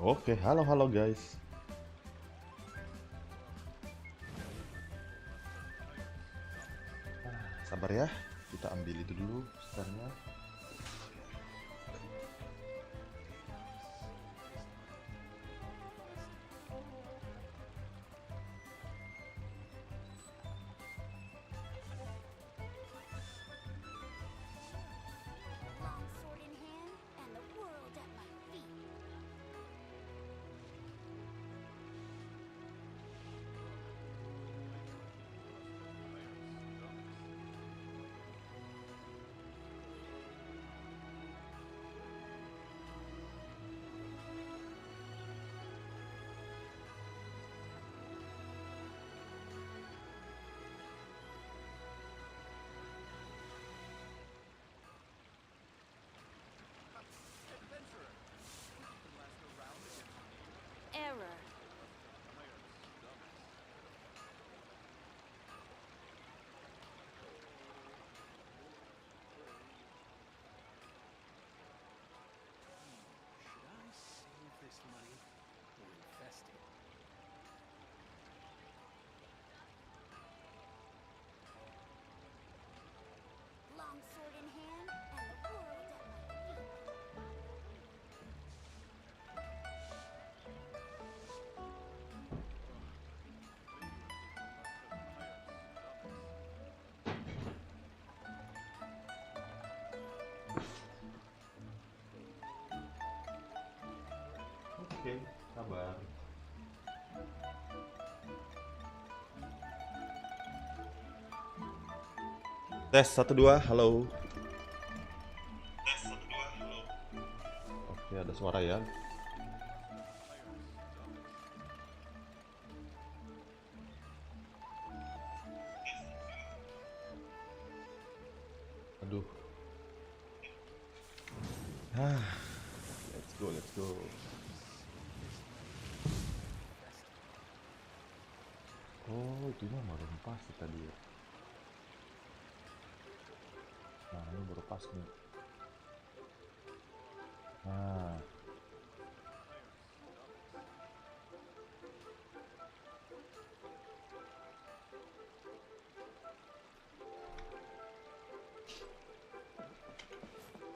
Oke, halo halo guys. Sabar ya, kita ambil itu dulu startnya. Error. Should I save this money or invest it? Long sword in hand and the world at my feet. Oke, sabar. Tes 1 2, halo. Tes 1 2, halo. Oke, ada suara ya. Aduh. Let's go, let's go. Oh, itu mah baru pas tadi ya. Nah, ini baru pas nih. Nah.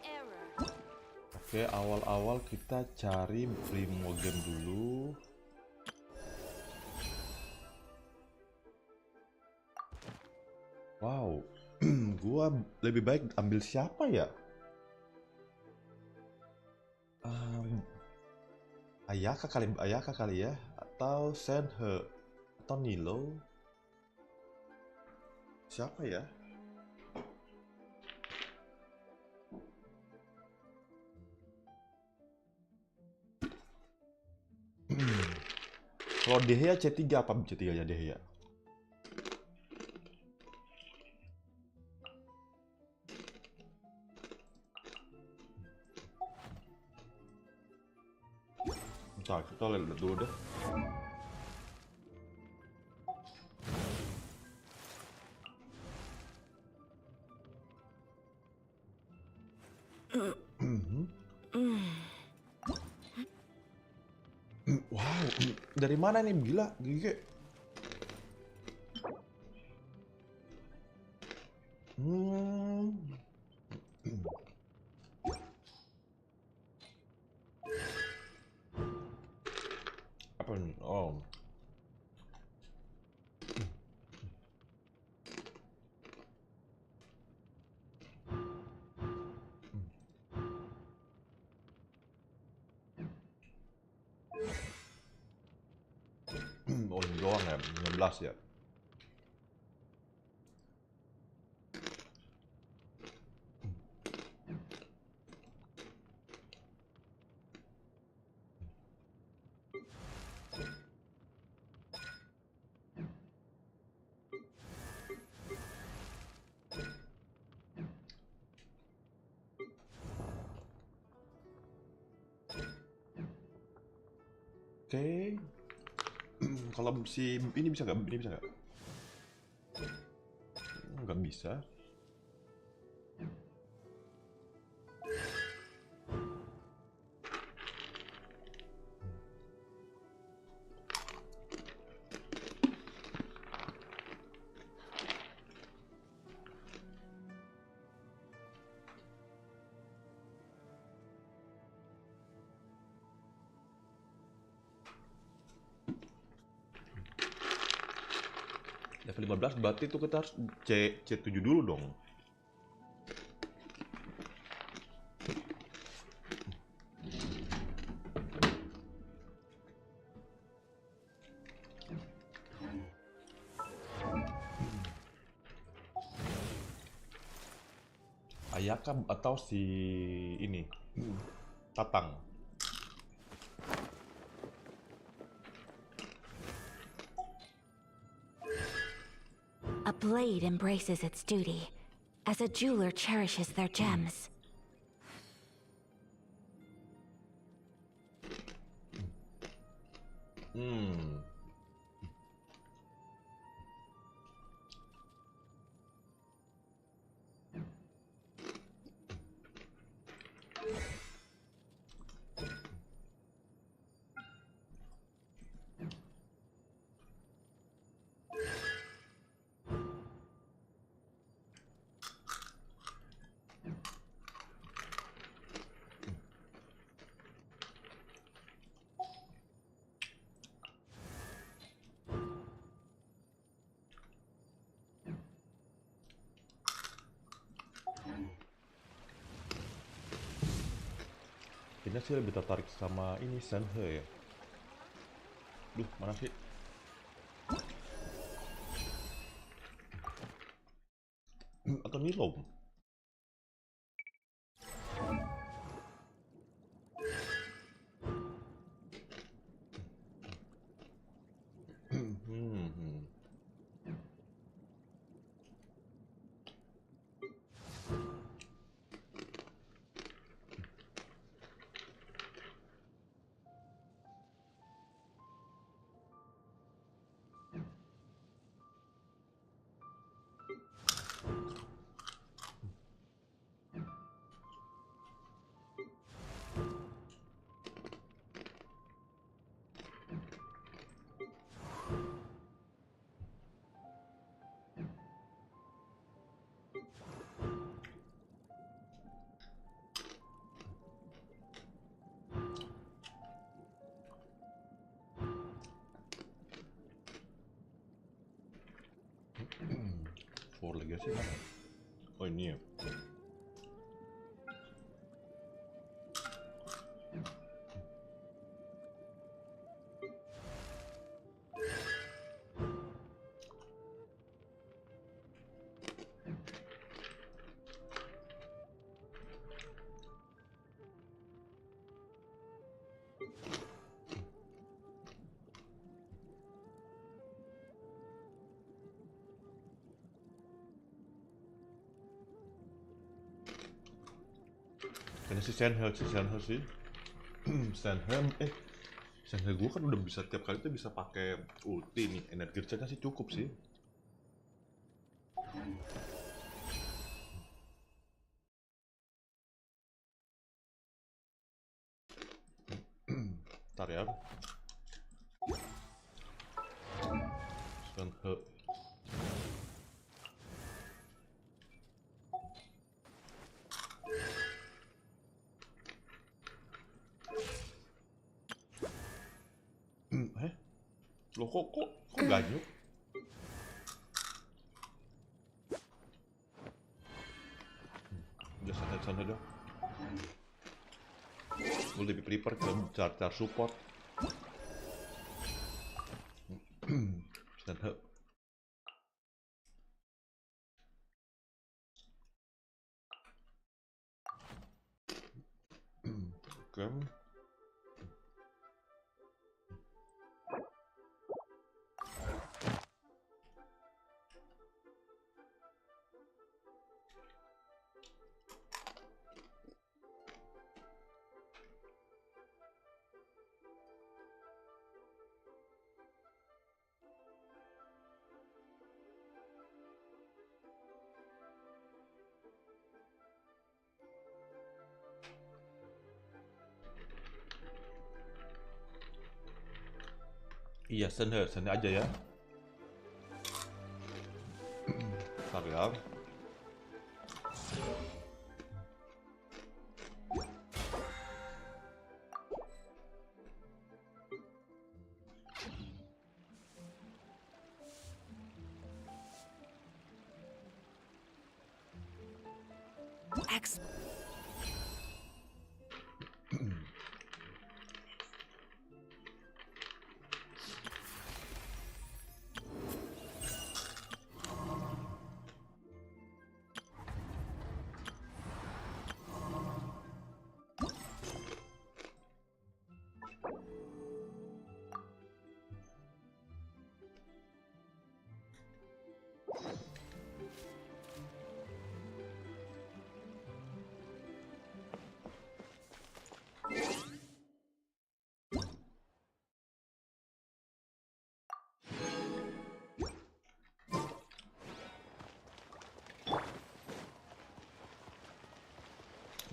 Error. Oke, awal-awal kita cari primogen dulu. Wow, gua lebih baik ambil siapa ya? Ayaka kali ya, atau Senhe, atau Nilo. Siapa ya? Kalau Dehya C3 apa C3 ya Dehya? Bentar, kita lihat dulu deh. Wow, dari mana nih gila, gigi? Apa nih? Oh. Oh ini doang ya, 16 ya. Oke. Kalau si ini bisa nggak? Ini bisa nggak? Nggak bisa. level 15 berarti itu kita harus C7 dulu dong. Ayaka atau si ini Tatang. A blade embraces its duty, as a jeweler cherishes their gems. Kayaknya sih lebih tertarik sama ini Senhe ya. Duh, mana sih? Atau Nilom? For Legacy mana? Oh ini ya. Kayaknya si Senhe sih. Senhe gue kan udah bisa tiap kali tuh bisa pakai ulti nih, energi recharge sih cukup sih. Ntar ya. Senhe. Loh kok ganyuk? Udah santai dah. Gue lebih prefer ke cara support. Senhe. Oke. Iya, Senhe aja ya. Ntar ya.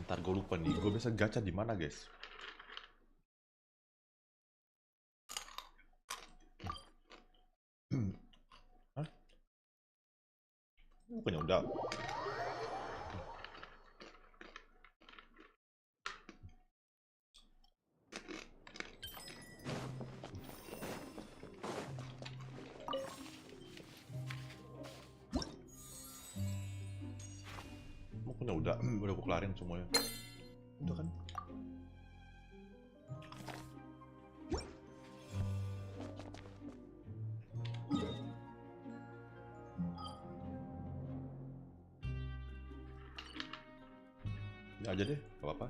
Ntar gue lupa nih, gue biasa gacha di mana guys? Hah? Bukannya udah? Bukannya udah gue kelarin semuanya. Udah kan? Ya aja deh, gak apa-apa.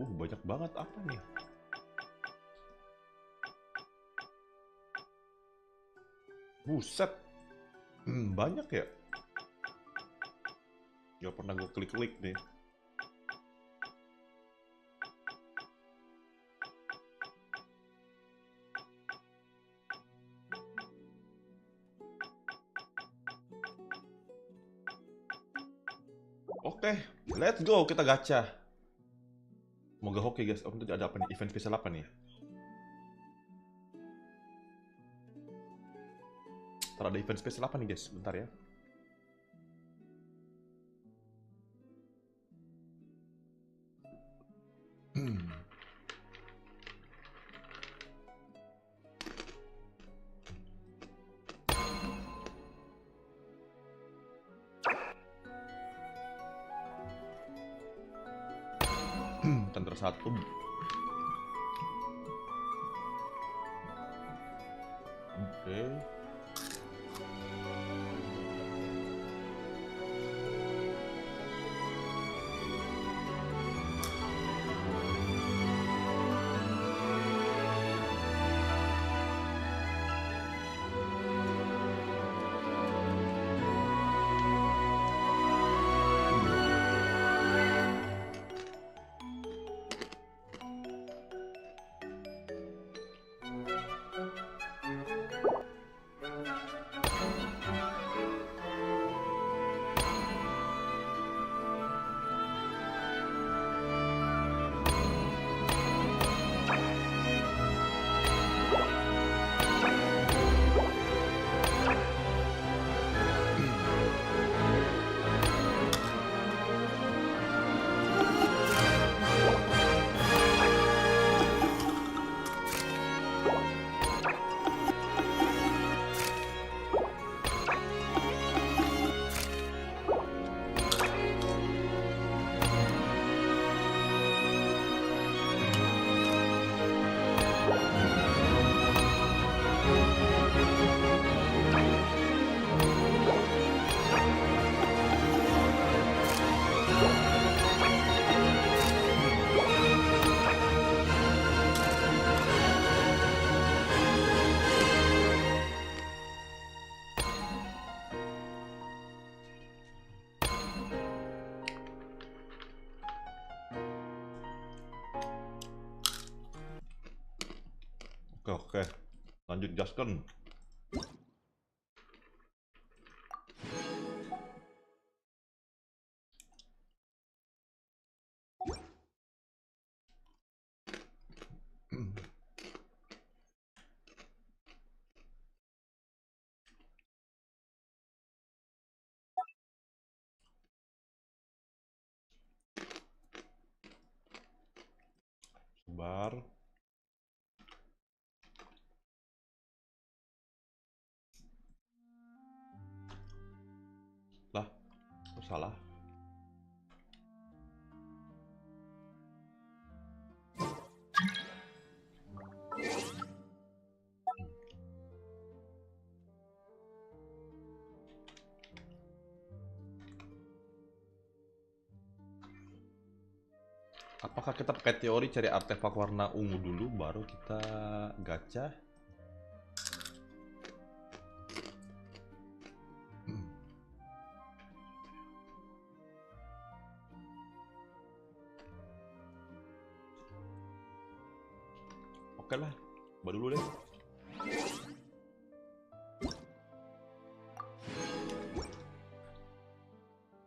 Banyak banget apa nih? Buset, banyak ya? Gak pernah gue klik-klik nih. Oke, let's go, kita gacha. Semoga hoki guys. Oh, itu ada apa nih? Event spesial apa nih? Ntar ada event spesial apa nih guys? Bentar ya. Center 1. Oke. Oke. Lanjut Jasken. Sebar. Lah, kok salah? Apakah kita pakai teori cari artefak warna ungu dulu baru kita gacha? Oke lah, coba dulu deh.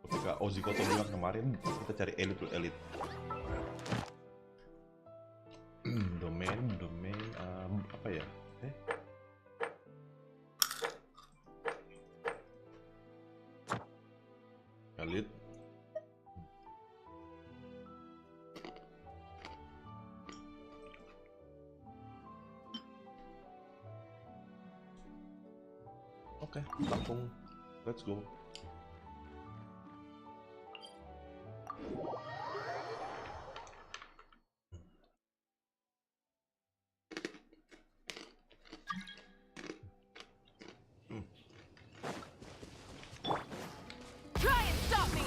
Ketika Ozikoto bilang kemarin, kita cari elit dulu, elit. Domain, apa ya? Elit. Oke, langsung let's go. Try and stop me!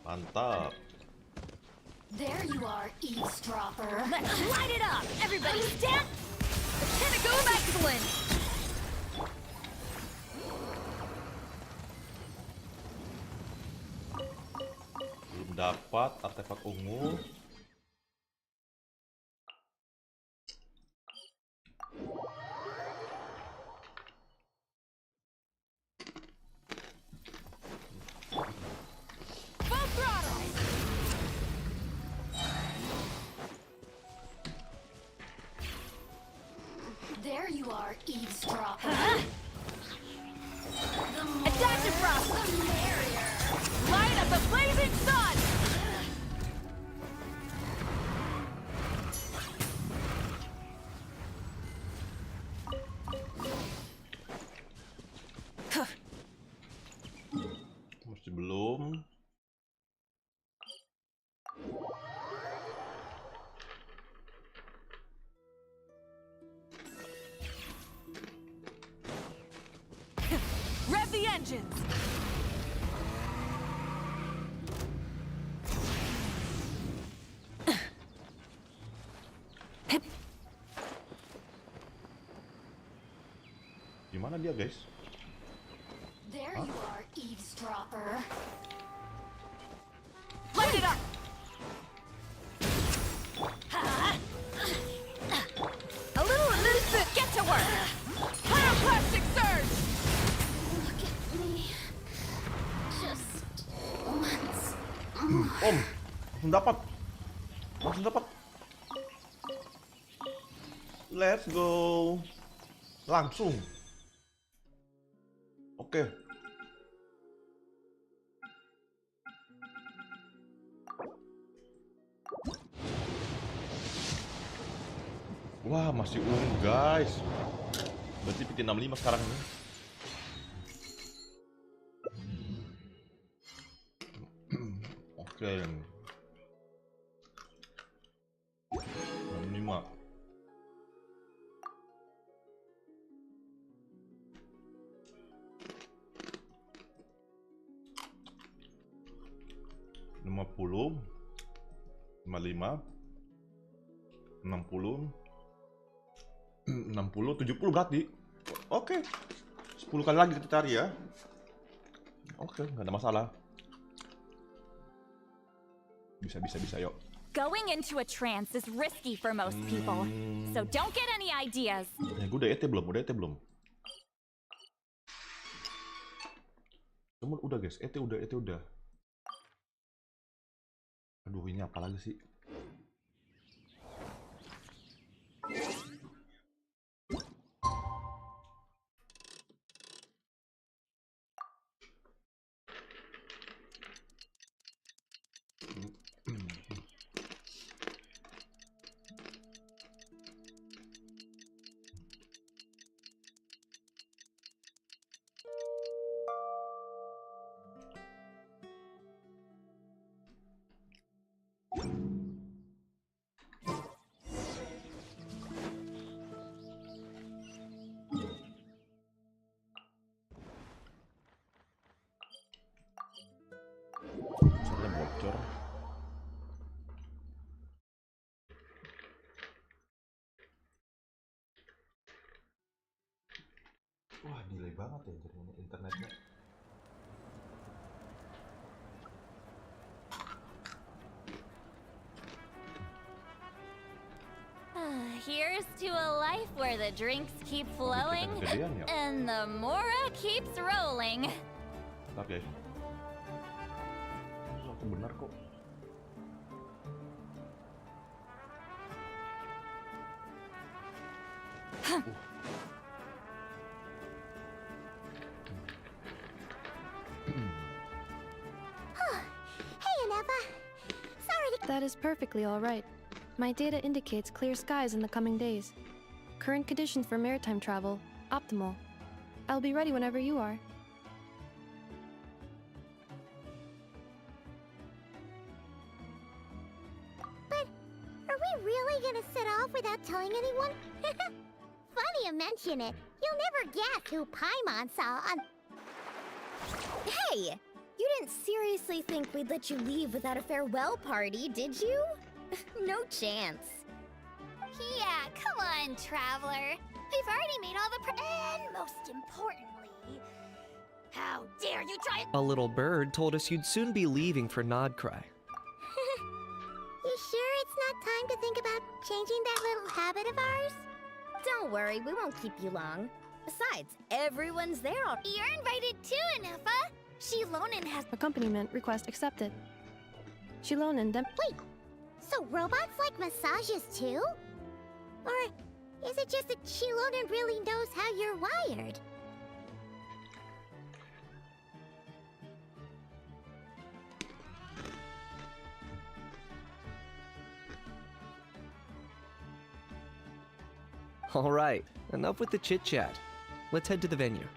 Mantap. There you are, eavesdropper. Let's light it up! Everybody stand! Pinnacle of excellence! Belum dapat artefak ungu. Full throttle! There you are, eavesdropper. Attack the frost! Light up the blazing sun! Masih belum. Rev the engines! Gimana dia, guys? There you are, eavesdropper. Light it up! A little elusive! Get to work! Pyroclastic surge! Look at me. Just once. Om, langsung dapat. Langsung dapat. Let's go. Langsung. Oke. Wah, masih ungu, guys. Berarti PT 65 sekarang ini. Oke. 65. Lima puluh, 55, 60, 70 berarti. Oke. 10 kali lagi kita cari ya. Oke, nggak ada masalah. Bisa, yuk. Going into a trance is risky for most people, so don't get any ideas. Gue udah ET belum? Cuman udah guys, ET udah. Aduh, ini apa lagi sih? Misalnya bocor. Wah, delay banget ya jadinya internetnya. Here's to a life where the drinks keep flowing Gedean ya? and the mora keeps rolling. Bentar guys. Aku benar kok. Hey, Aneva. Sorry to... That is perfectly all right. My data indicates clear skies in the coming days. Current conditions for maritime travel, optimal. I'll be ready whenever you are. But are we really gonna set off without telling anyone? Funny you mention it. You'll never guess who Paimon saw on... Hey! You didn't seriously think we'd let you leave without a farewell party, did you? No chance. Yeah, come on, Traveler. We've already made all the and most importantly, how dare you try A little bird told us you'd soon be leaving for Nodkrai. You sure it's not time to think about changing that little habit of ours? Don't worry, we won't keep you long. Besides, everyone's there already. You're invited too, Anefa. Shilonen has... Accompaniment request accepted. Shilonen dem- Wait, so robots like massages too? Or is it just that Shilonen really knows how you're wired? All right, enough with the chit-chat. Let's head to the venue.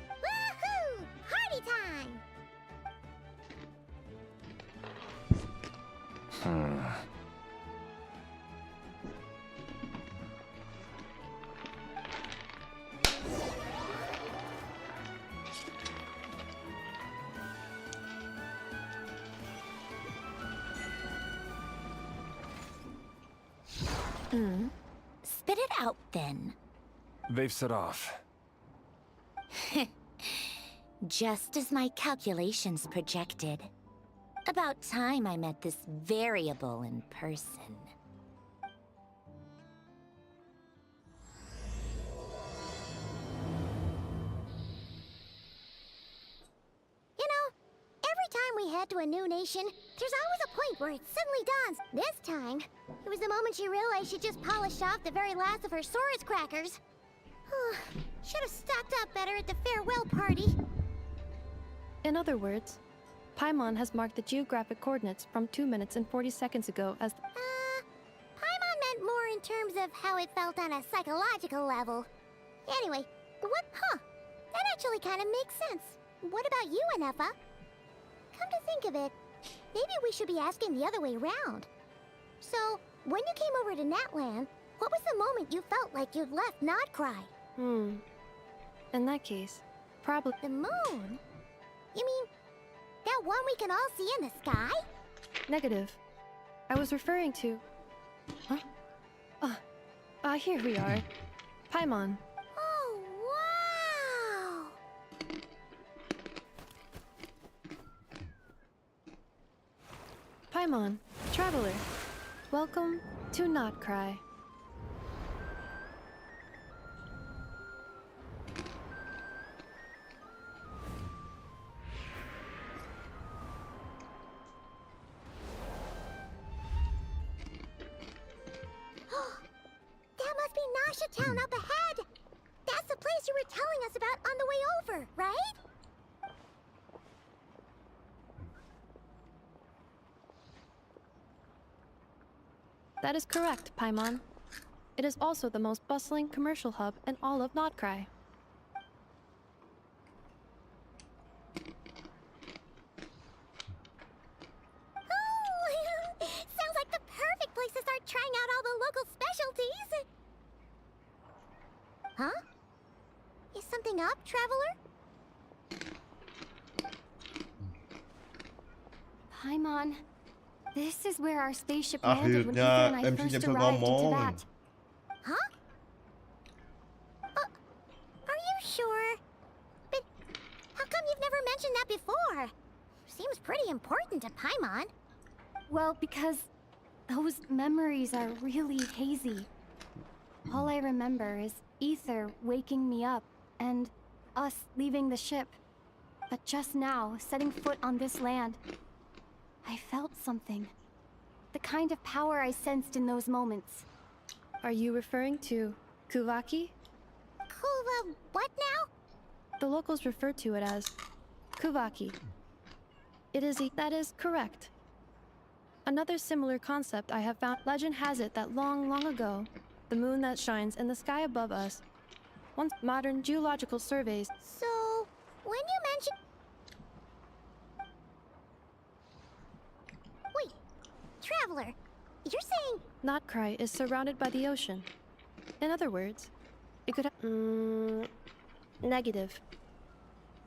Woohoo! Party time! Spit it out then. They've set off. Just as my calculations projected. About time I met this variable in person. You know, every time we head to a new nation, there's always a point where it suddenly dawns. This time, it was the moment she realized she just polished off the very last of her Saurus crackers. Should have stocked up better at the farewell party. In other words, Paimon has marked the geographic coordinates from 2 minutes and 40 seconds ago as Paimon meant more in terms of how it felt on a psychological level. Anyway, what? That actually kind of makes sense. What about you, Anefa? Come to think of it, maybe we should be asking the other way round. So, when you came over to Natlan, what was the moment you felt like you'd left Nodkrai? In that case, probably The moon? You mean, that one we can all see in the sky? negative. I was referring to... here we are. Paimon. Oh, wow! Paimon, traveler. Welcome to Nodkrai. That must be Nasha Town up ahead! That's the place you were telling us about on the way over, right? That is correct, Paimon. It is also the most bustling commercial hub in all of Nodkrai. Oh, sounds like the perfect place to start trying out all the local specialties. Huh? Is something up, traveler? Paimon, this is where our spaceship landed when Ethan and I MC-nya first bisa arrived into ngomong. that. Huh? Are you sure? But how come you've never mentioned that before? Seems pretty important to Paimon. Well, because those memories are really hazy. All I remember is Ether waking me up and us leaving the ship. But just now, setting foot on this land, I felt something. The kind of power I sensed in those moments. Are you referring to Kuvaki? Kuva, what now? The locals refer to it as Kuvaki. That is correct. Another similar concept I have found. Legend has it that long, long ago, the moon that shines in the sky above us, once modern geological surveys. So, when you mention... Wait, traveler, you're saying... Nodkrai is surrounded by the ocean. In other words, it could have... negative.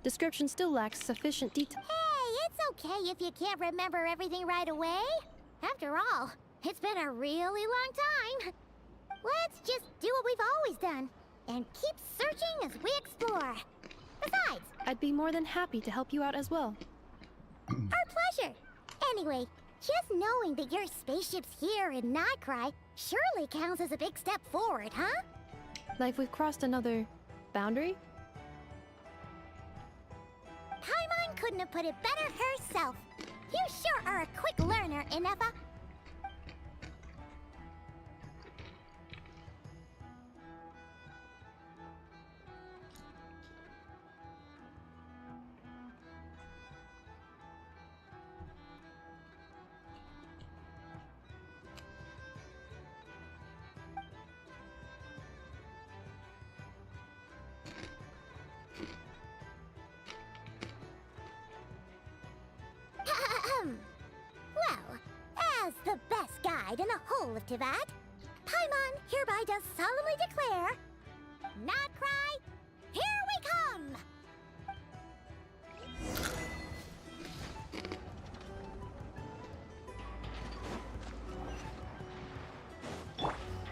Description still lacks sufficient detail. Hey, it's okay if you can't remember everything right away. After all, it's been a really long time. Let's just do what we've always done, and keep searching as we explore. Besides, I'd be more than happy to help you out as well. our pleasure. Anyway, just knowing that your spaceship's here in Nodkrai surely counts as a big step forward, huh? Like we've crossed another boundary? Paimon couldn't have put it better herself. You sure are a quick learner, Inefa. Well, as the best guide in the whole of Tivat, Paimon hereby does solemnly declare, Nodkrai, here we come!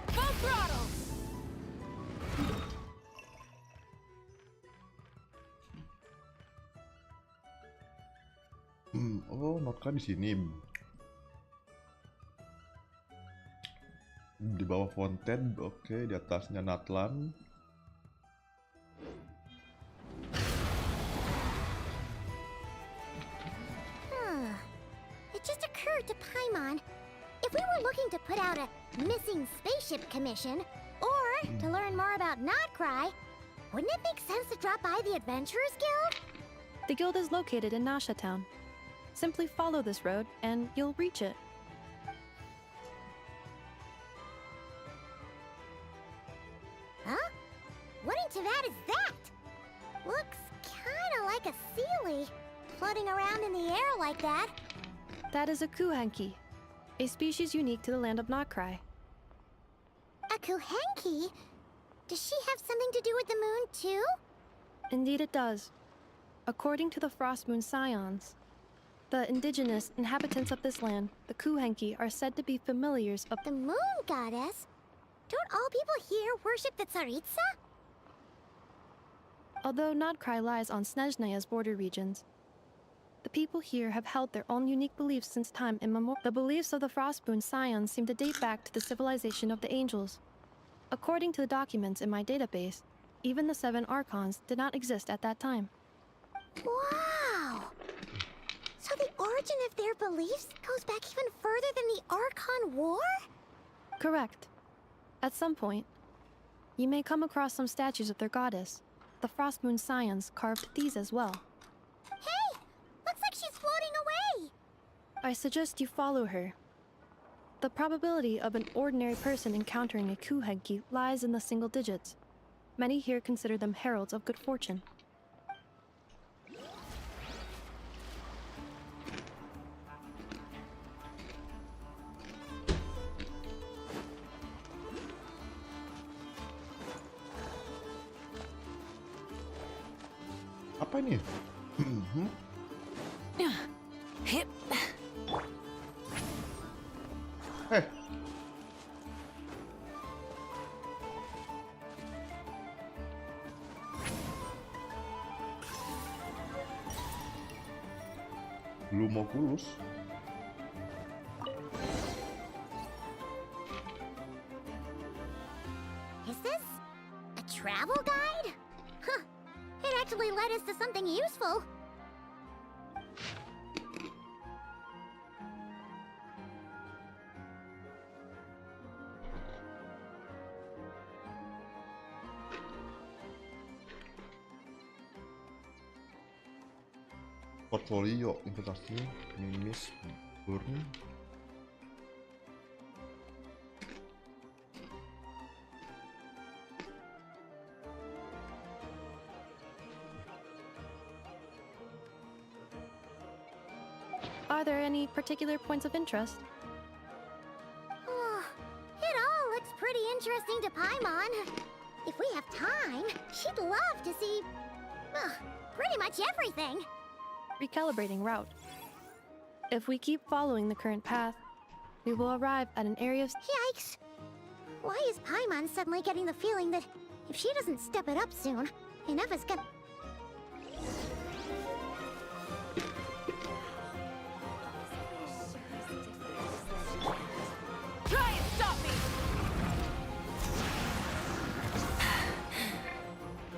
Full throttle! Oh, Nodkrai di sini. Di bawah fonten, oke, di atasnya Natlan. It just occurred to Paimon, if we were looking to put out a missing spaceship commission, or to learn more about Nodkrai, wouldn't it make sense to drop by the Adventurers Guild? The guild is located in Nasha Town. Simply follow this road and you'll reach it. Huh? What in Tivat is that? Looks kinda like a Sealy, floating around in the air like that. That is a Kuhanki, a species unique to the land of Nodkrai. A Kuhenki? Does she have something to do with the moon, too? Indeed it does. According to the Frost Moon Scions, the indigenous inhabitants of this land, the Kuhenki, are said to be familiars of The moon goddess? Don't all people here worship the Tsaritsa? Although Nodkrai lies on Snezhnaya's border regions, the people here have held their own unique beliefs since time immemorial. The beliefs of the Frostmoon Scions seem to date back to the civilization of the angels. According to the documents in my database, even the 7 Archons did not exist at that time. Wow! So the origin of their beliefs goes back even further than the Archon War? Correct. At some point, you may come across some statues of their goddess. The Frostmoon Scions carved these as well. Hey! Looks like she's floating away! I suggest you follow her. The probability of an ordinary person encountering a Kuhenki lies in the single digits. Many here consider them heralds of good fortune. Apa ini? Hip. Eh, belum mau kulus. Is this a travel guide? Huh. It actually led us to something useful. Portfolio, investasi, minimis, burn. Are there any particular points of interest? It all looks pretty interesting to Paimon. If we have time, she'd love to see... pretty much everything. Recalibrating route. If we keep following the current path, we will arrive at an area of... Yikes! Why is Paimon suddenly getting the feeling that if she doesn't step it up soon, enough is gonna... Try and stop me!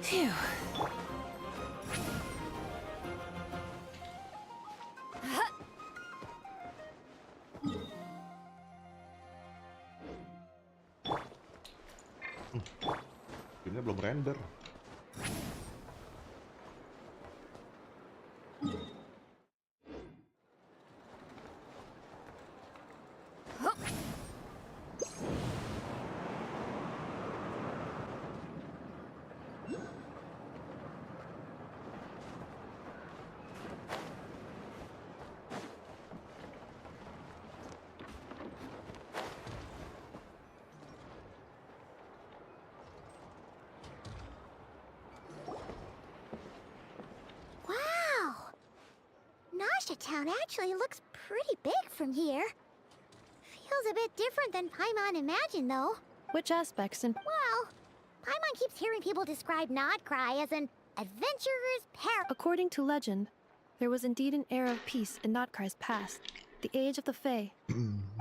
Phew. Gamenya belum render. Town actually looks pretty big from here. Feels a bit different than Paimon imagined, though. Which aspects and... Well, Paimon keeps hearing people describe Nodkrai as an adventurer's paradise. According to legend, there was indeed an era of peace in Nodkrai's past, the age of the Fae.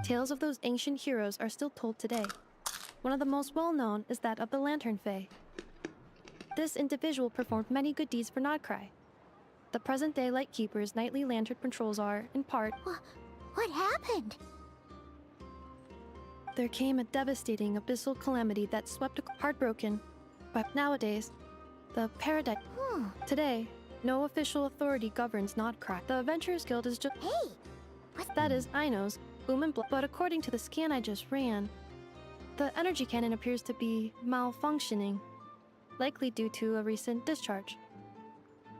Tales of those ancient heroes are still told today. One of the most well-known is that of the Lantern Fae. This individual performed many good deeds for Nodkrai. The present-day Lightkeeper's nightly lantern patrols are, in part... What happened? There came a devastating abyssal calamity that swept heartbroken. But nowadays, the Paradise... Today, no official authority governs Nodkrai. The Adventurers Guild is just... Hey! That is, Aino's, Boom and Blood. But according to the scan I just ran, the energy cannon appears to be malfunctioning, likely due to a recent discharge.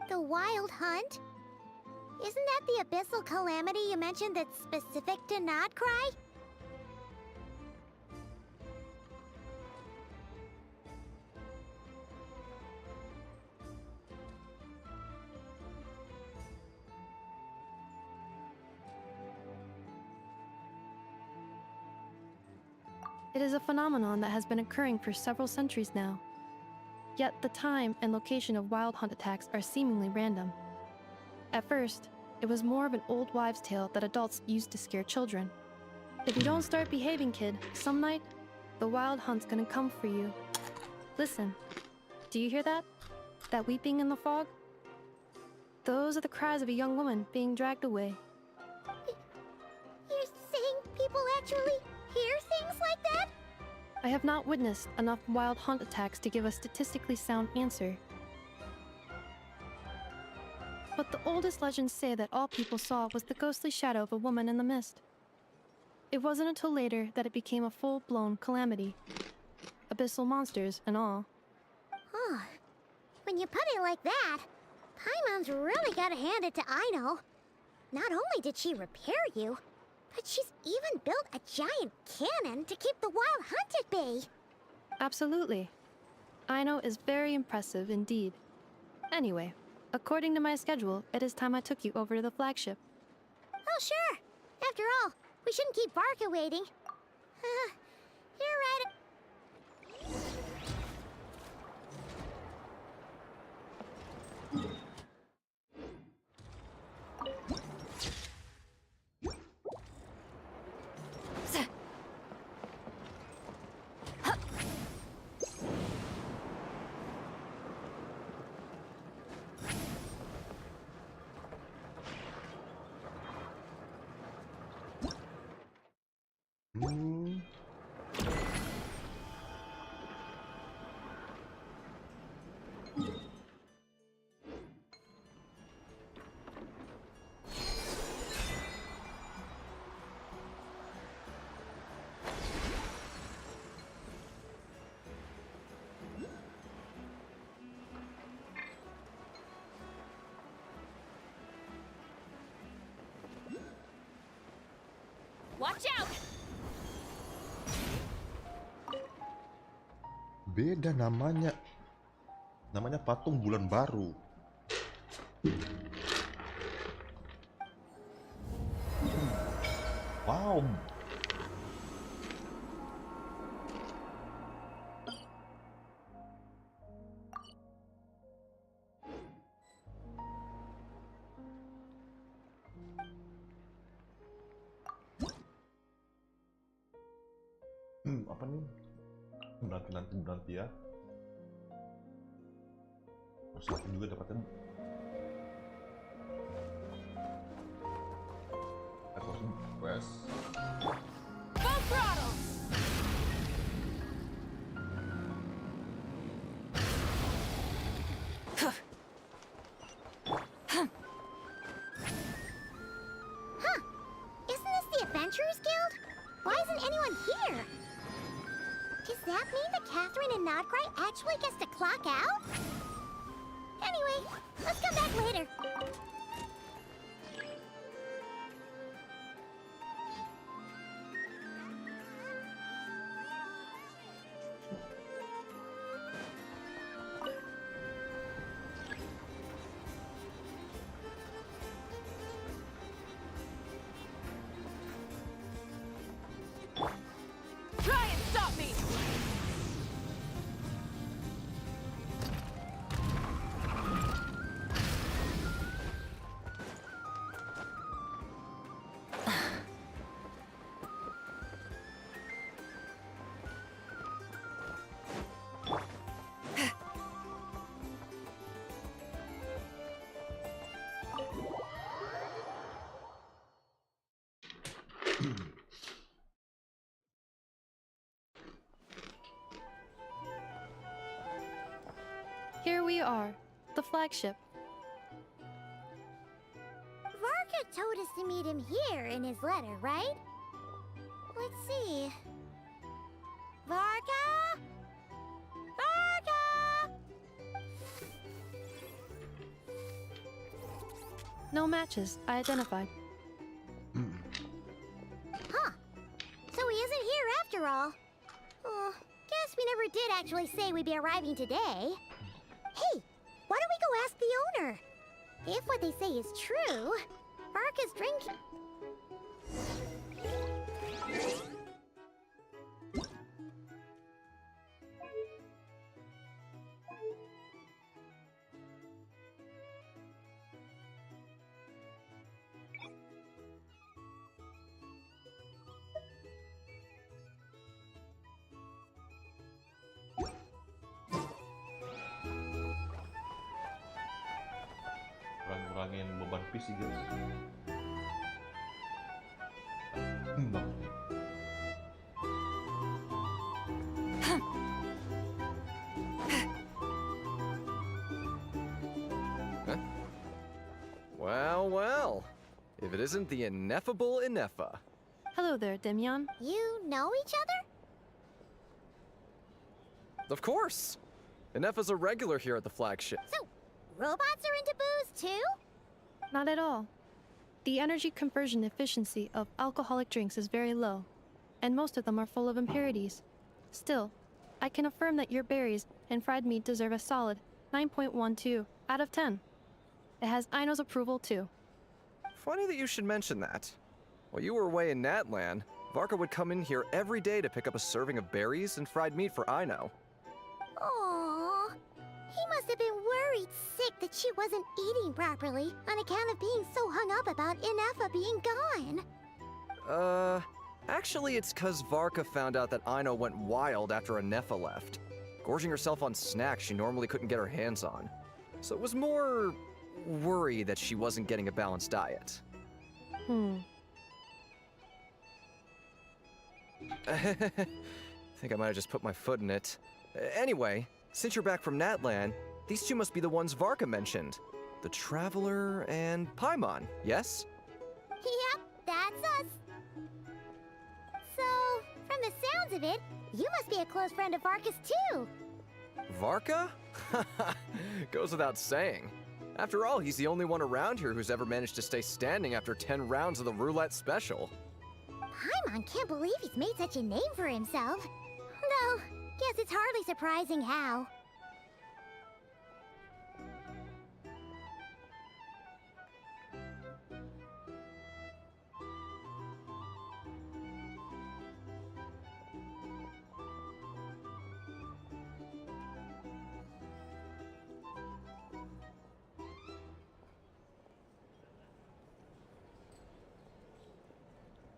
The Wild Hunt? Isn't that the abyssal calamity you mentioned that's specific to Nodkrai? It is a phenomenon that has been occurring for several centuries now. Yet the time and location of Wild Hunt attacks are seemingly random. At first, It was more of an old wives' tale that adults used to scare children. If you don't start behaving, kid, some night, the wild hunt's gonna come for you. Listen, do you hear that? That weeping in the fog? Those are the cries of a young woman being dragged away. You're saying people actually hear things like that? I have not witnessed enough wild hunt attacks to give a statistically sound answer. But the oldest legends say that all people saw was the ghostly shadow of a woman in the mist. It wasn't until later that it became a full-blown calamity. Abyssal monsters and all. Huh. When you put it like that, Paimon's really gotta hand it to Aino. Not only did she repair you, but she's even built a giant cannon to keep the wild hunt at bay. Absolutely. Aino is very impressive indeed. Anyway, according to my schedule, it is time I took you over to the flagship. Oh, sure. After all, we shouldn't keep Varka waiting. You're right. Watch out! Beda namanya. Namanya patung bulan baru. Wow. Apa nih? Nanti ya. Persiapin juga dapatnya. Quest. Full throttle! Huh. Isn't this the Adventurers Guild? Why isn't anyone here? Does that mean that Catherine and Nodkrai actually gets to clock out? Anyway, let's come back later. Try and stop me! Here we are, the flagship. Varka told us to meet him here in his letter, right? Let's see. Varka? Varka! No matches, I identified. Huh. So he isn't here after all. Oh, guess we never did actually say we'd be arriving today. Hey, why don't we go ask the owner? If what they say is true, Varka's drink... ngurangin beban PC guys. No. Well, well. If it isn't the ineffable Inefa. Hello there, Demyon. You know each other? Of course! Inefa's a regular here at the flagship. So, robots are into booze too? Not at all. The energy conversion efficiency of alcoholic drinks is very low, and most of them are full of impurities. Still, I can affirm that your berries and fried meat deserve a solid 9.12 out of 10. It has Aino's approval too. Funny that you should mention that. While you were away in Natlan, Varka would come in here every day to pick up a serving of berries and fried meat for Aino. Aww. He must have been worried sick that she wasn't eating properly on account of being so hung up about Inefa being gone. Actually it's 'cause Varka found out that Aino went wild after Inefa left, gorging herself on snacks she normally couldn't get her hands on. So it was more worry that she wasn't getting a balanced diet. Think I might have just put my foot in it. Anyway, since you're back from Natlan, these two must be the ones Varka mentioned. The Traveler and Paimon, yes? Yep, that's us. So, from the sounds of it, you must be a close friend of Varka's too. Varka? Goes without saying. After all, he's the only one around here who's ever managed to stay standing after 10 rounds of the roulette special. Paimon can't believe he's made such a name for himself. Though, guess it's hardly surprising how.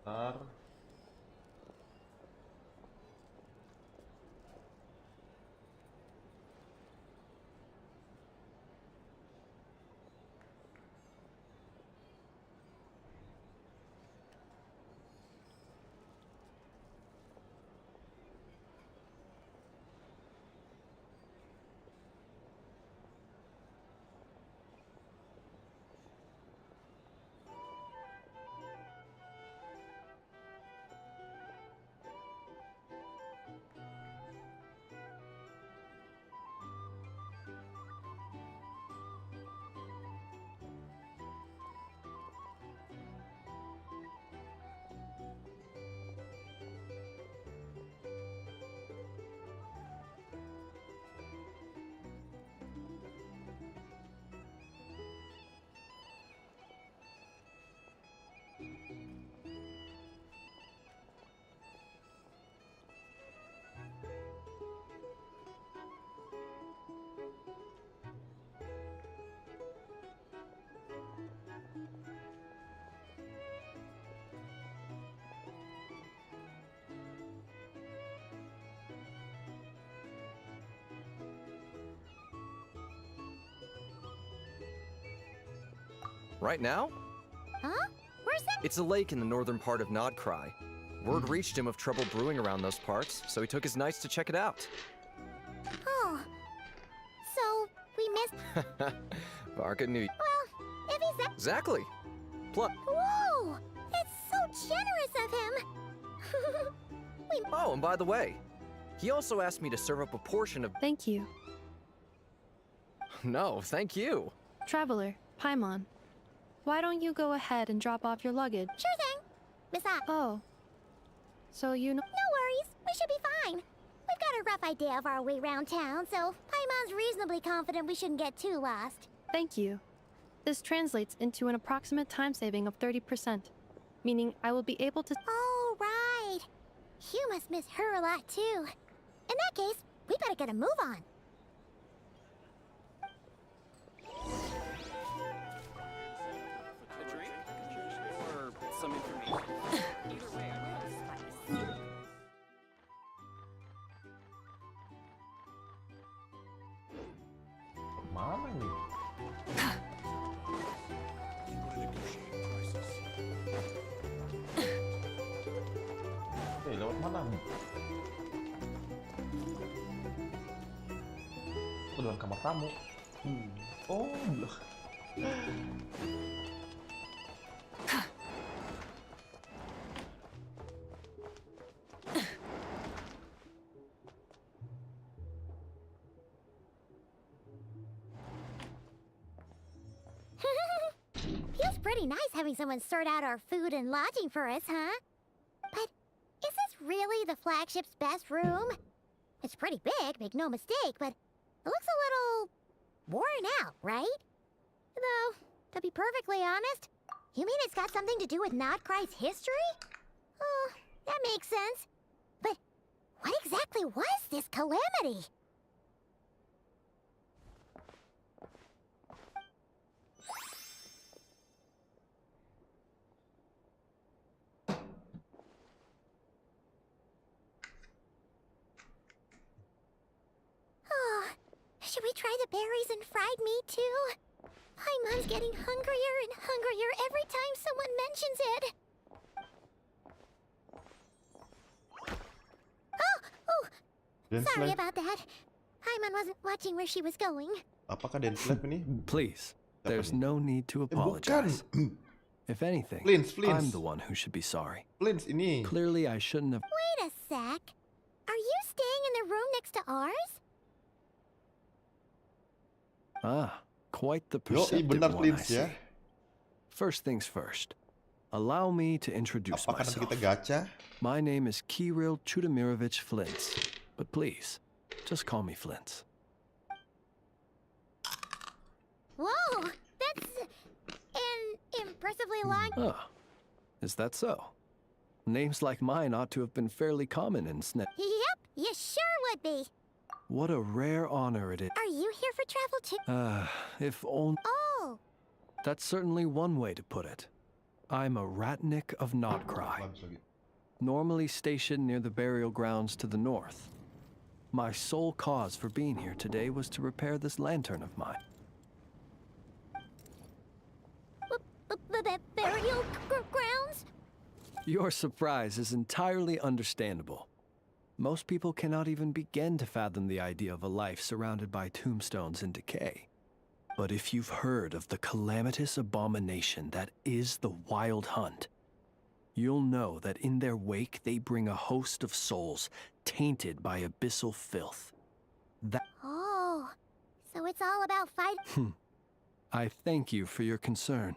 Ntar. Right now? Huh? Where's that? It's a lake in the northern part of Nodkrai. Word reached him of trouble brewing around those parts, so he took his knights to check it out. Oh. So, we missed... Varka knew. Well, if he's that... Exactly. Whoa! It's so generous of him! Oh, and by the way, he also asked me to serve up a portion of. Thank you. No, thank you. Traveler, Paimon. Why don't you go ahead and drop off your luggage? Sure thing. Besides... Oh. So you know. No worries. We should be fine. We've got a rough idea of our way around town, so Paimon's reasonably confident we shouldn't get too lost. Thank you. This translates into an approximate time saving of 30%, meaning I will be able to. Oh, right. You must miss her a lot, too. In that case, we better get a move on. A drink? Or some information? Either way, I know. Mana nih? tamu. Oh, dalam kamar tamu. Oh, loh. Feels pretty nice having someone sort out our food and lodging for us, huh? But is this really the flagship's best room? It's pretty big, make no mistake, but it looks a little worn out, right? Though, to be perfectly honest, you mean it's got something to do with Nodkrai's history? Oh, that makes sense. But what exactly was this calamity? Should we try the berries and fried meat too? Paimon's getting hungrier and hungrier every time someone mentions it. Oh! Sorry about that. Paimon wasn't watching where she was going. Apakah Denslep ini? Please, Siapa there's nih? no need to Bukan. apologize. If anything, Flins. I'm the one who should be sorry. Flins ini. Clearly, I shouldn't have. Wait a sec. Are you staying in the room next to ours? Ah, quite the Yo, perceptive benar one, I Flins see. ya. First things first. Allow me to introduce Apakah nanti myself. kita gacha? My name is Kirill Chudamirovich Flintz, but please, just call me Flintz. Whoa! That's an impressively long... Ah, is that so? Names like mine ought to have been fairly common in Snet. Yep, you sure would be. What a rare honor it is. Are you here for travel too? If only. Oh! That's certainly one way to put it. I'm a Ratnik of Nodkrai, Bagus lagi. normally stationed near the burial grounds to the north. My sole cause for being here today was to repair this lantern of mine. Burial grounds? Your surprise is entirely understandable. Most people cannot even begin to fathom the idea of a life surrounded by tombstones and decay. But if you've heard of the calamitous abomination that is the Wild Hunt, you'll know that in their wake they bring a host of souls tainted by abyssal filth. Oh, so it's all about fighting. I thank you for your concern.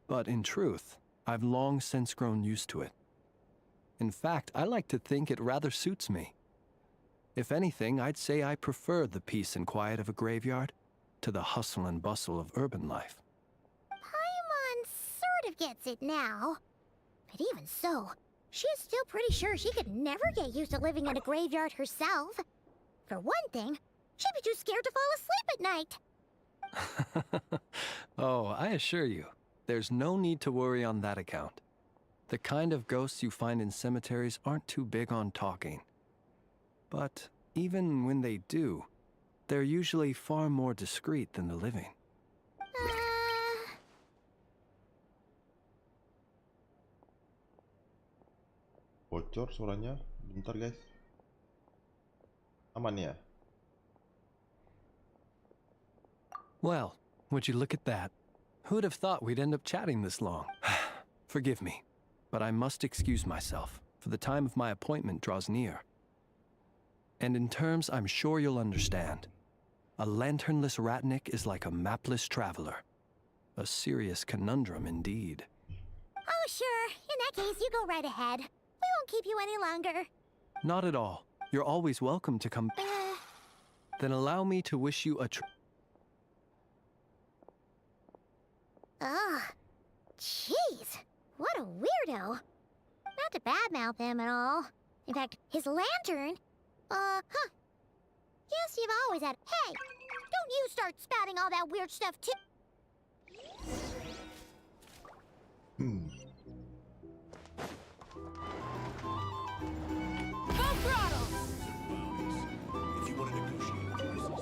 But in truth, I've long since grown used to it. In fact, I like to think it rather suits me. If anything, I'd say I prefer the peace and quiet of a graveyard to the hustle and bustle of urban life. Paimon sort of gets it now. But even so, she's still pretty sure she could never get used to living in a graveyard herself. For one thing, she'd be too scared to fall asleep at night. Oh, I assure you, there's no need to worry on that account. The kind of ghosts you find in cemeteries aren't too big on talking. But even when they do, they're usually far more discreet than the living. Bocor suaranya. Bentar guys. Aman ya? Well, would you look at that? Who'd have thought we'd end up chatting this long? Forgive me, but I must excuse myself, for the time of my appointment draws near. And in terms I'm sure you'll understand, a lanternless Ratnik is like a mapless traveler. A serious conundrum indeed. Oh, sure. In that case, you go right ahead. We won't keep you any longer. Not at all. You're always welcome to come. Then allow me to wish you a Ugh. Jeez. What a weirdo. Not to badmouth him at all. In fact, his lantern... Yes, you've always had... Hey! Don't you start spouting all that weird stuff too! Full throttle! If you want to negotiate prices.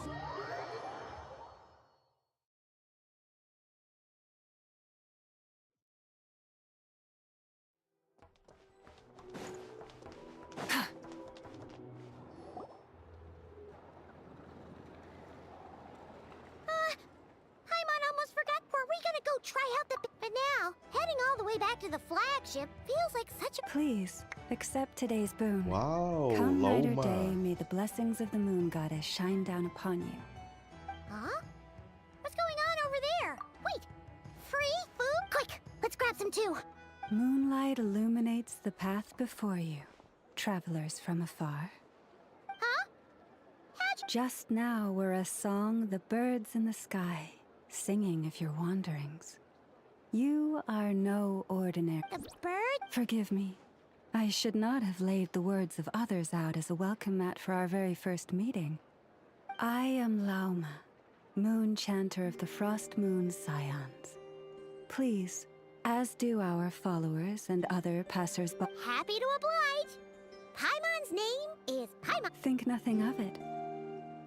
to the flagship feels like such a... Please, accept today's boon. Wow, Come night or Lauma. day, may the blessings of the moon goddess shine down upon you. Huh? What's going on over there? Wait! Free food? Quick! Let's grab some too! Moonlight illuminates the path before you, travelers from afar. Huh? Just now were a song the birds in the sky, singing of your wanderings. You are no ordinary... The bird? Forgive me. I should not have laid the words of others out as a welcome mat for our very first meeting. I am Lauma, moon chanter of the Frost Moon Scions. Please, as do our followers and other passers-by... Happy to oblige! Paimon's name is Paimon. Think nothing of it.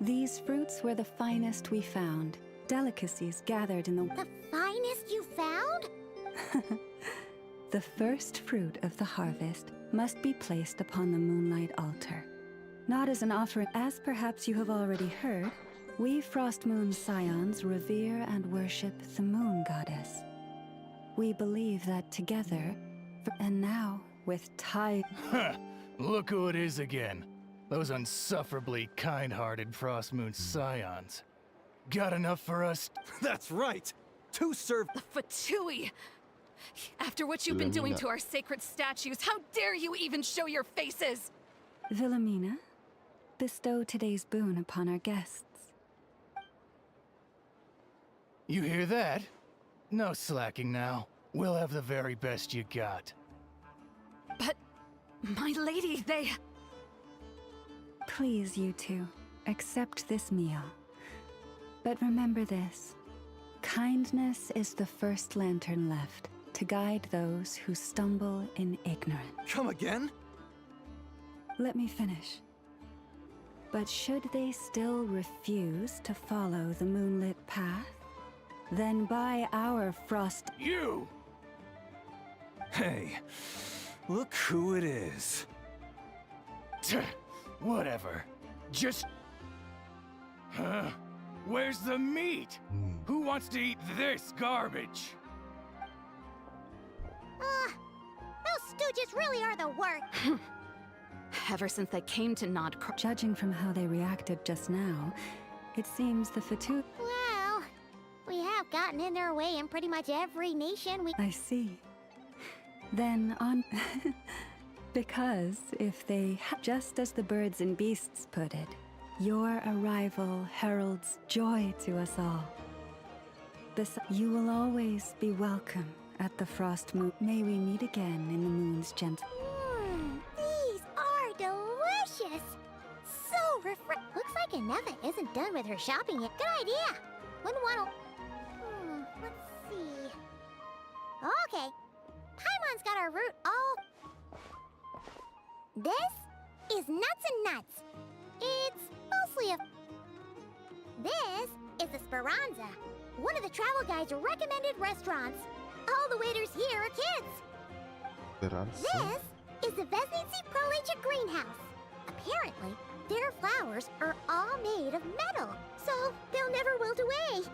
These fruits were the finest we found, delicacies gathered in the... The finest you found? The first fruit of the harvest must be placed upon the moonlight altar. Not as an offering, as perhaps you have already heard, we Frost Moon Scions revere and worship the moon goddess. We believe that together, and now with Look who it is again. Those unsufferably kind-hearted Frost Moon Scions. Got enough for us? That's right! 2 serve... The Fatui! After what you've been doing to our sacred statues, how dare you even show your faces? Wilhelmina, bestow today's boon upon our guests. You hear that? No slacking now. We'll have the very best you got. But, my lady, they... Please, you two, accept this meal. But remember this. Kindness is the first lantern left to guide those who stumble in ignorance. Come again? Let me finish. But should they still refuse to follow the moonlit path, then by our frost... You! Hey, look who it is. Whatever. Just... Huh? Where's the meat? Who wants to eat this garbage? Those stooges really are the worst. Ever since they came to Nodkrai... Judging from how they reacted just now, it seems the Fatu... Well, we have gotten in their way in pretty much every nation we... I see. Then on... Because if they... Just as the birds and beasts put it, your arrival heralds joy to us all. You will always be welcome at the Frost Moon. May we meet again in the moon's gentle... These are delicious! So refreshing. Looks like Inefa isn't done with her shopping yet. Good idea! Wouldn't want to... let's see... Okay. Paimon's got our route all... This is Nuts and Nuts. It's mostly a... This is the Speranza, one of the travel guide's recommended restaurants. All the waiters here are kids. This is the Vesnici Prolicha greenhouse. Apparently, their flowers are all made of metal, so they'll never wilt away.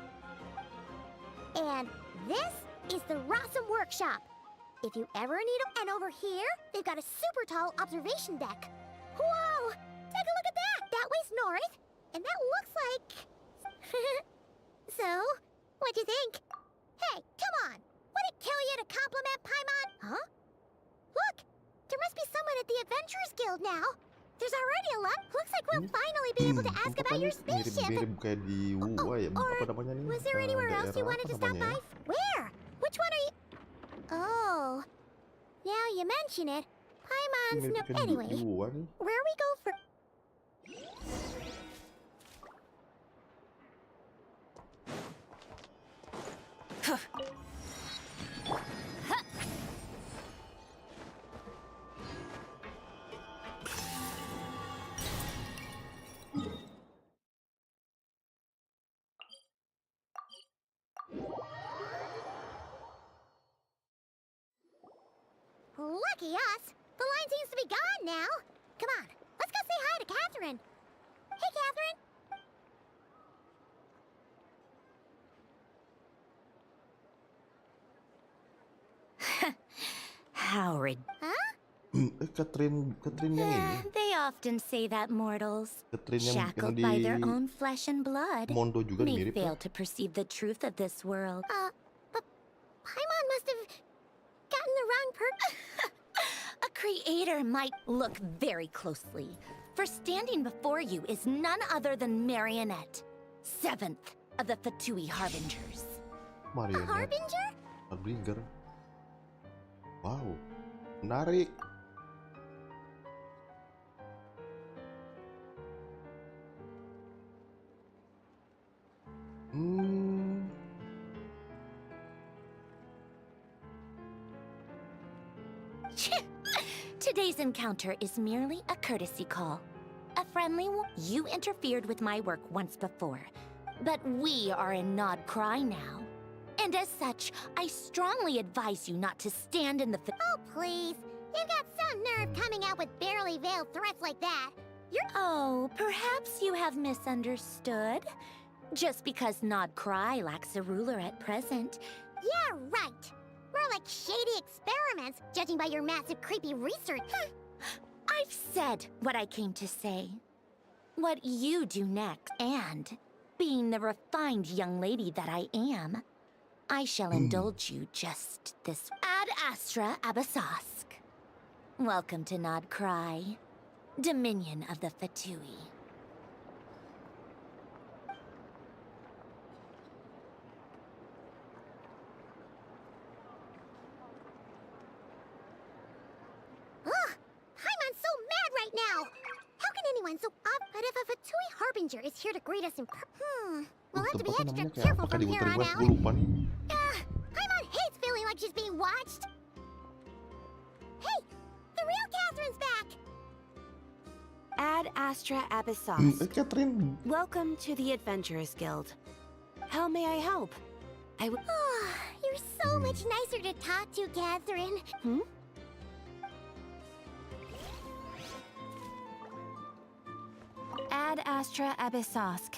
And this is the Rossum Workshop. If you ever need a... And over here, they've got a super tall observation deck. Whoa! Take a look at that! That way's north, and that looks like... So, what'd you think? Hey, come on! Would it kill you to compliment Paimon? Huh? Look! There must be someone at the Adventurers Guild now. There's already a lot. Looks like we'll finally be able to ask about your spaceship. Mirip-mirip kayak di apa namanya nih? Was there anywhere else you wanted to stop by? Where? Which one are you... Oh... Now you mention it, Paimon's no... Anyway, where we go for... Lucky us! The line seems to be gone now. Come on, let's go say hi to Catherine. Hey, Catherine! How Catherine yang ini. They often say that mortals, Catherine yang shackled di by their own flesh and blood, Mondo juga may mirip fail kan? to perceive the truth of this world. But Paimon must have gotten the wrong A creator might look very closely, for standing before you is none other than Marionette, 7th of the Fatui Harbingers. Marionette. Harbinger? Harbinger. Wow, menarik. Today's encounter is merely a courtesy call. A friendly one. You interfered with my work once before, but we are in Nodkrai now. And as such, I strongly advise you not to stand in the Oh, please. You've got some nerve coming out with barely veiled threats like that. Oh, perhaps you have misunderstood. Just because Nodkrai lacks a ruler at present. Yeah, right. More like shady experiments, judging by your massive creepy research. I've said what I came to say. What you do next, and being the refined young lady that I am, I shall indulge you just this. Ad Astra Abasask. Welcome to Nodkrai, Dominion of the Fatui. Paimon's so mad right now! How can anyone so but if a Fatui Harbinger is here to greet us in we'll have to be extra Tempatnya kayak careful apa? Kayak from di here Wuthering on West, out. gue lupa nih. Paimon hates feeling like she's being watched. Hey, the real Catherine's back! Ad Astra Abyssos. Catherine. Welcome to the Adventurers Guild. How may I help? You're so much nicer to talk to, Catherine. Ad Astra Abyssosk.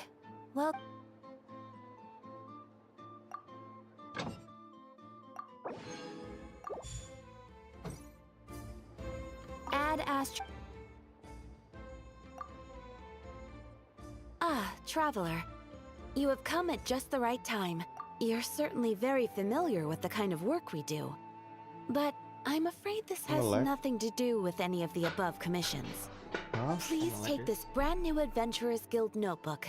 Well... Ad Astra... Ah, traveler. You have come at just the right time. You're certainly very familiar with the kind of work we do. But I'm afraid this has nothing to do with any of the above commissions. Please take this brand new Adventurers Guild notebook.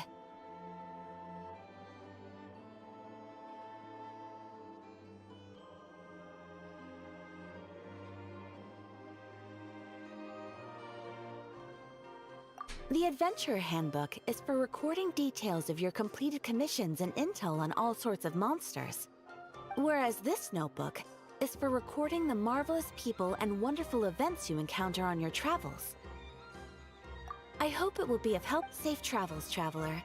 The Adventurer Handbook is for recording details of your completed commissions and intel on all sorts of monsters. Whereas this notebook is for recording the marvelous people and wonderful events you encounter on your travels. I hope it will be of help. Safe travels, traveler.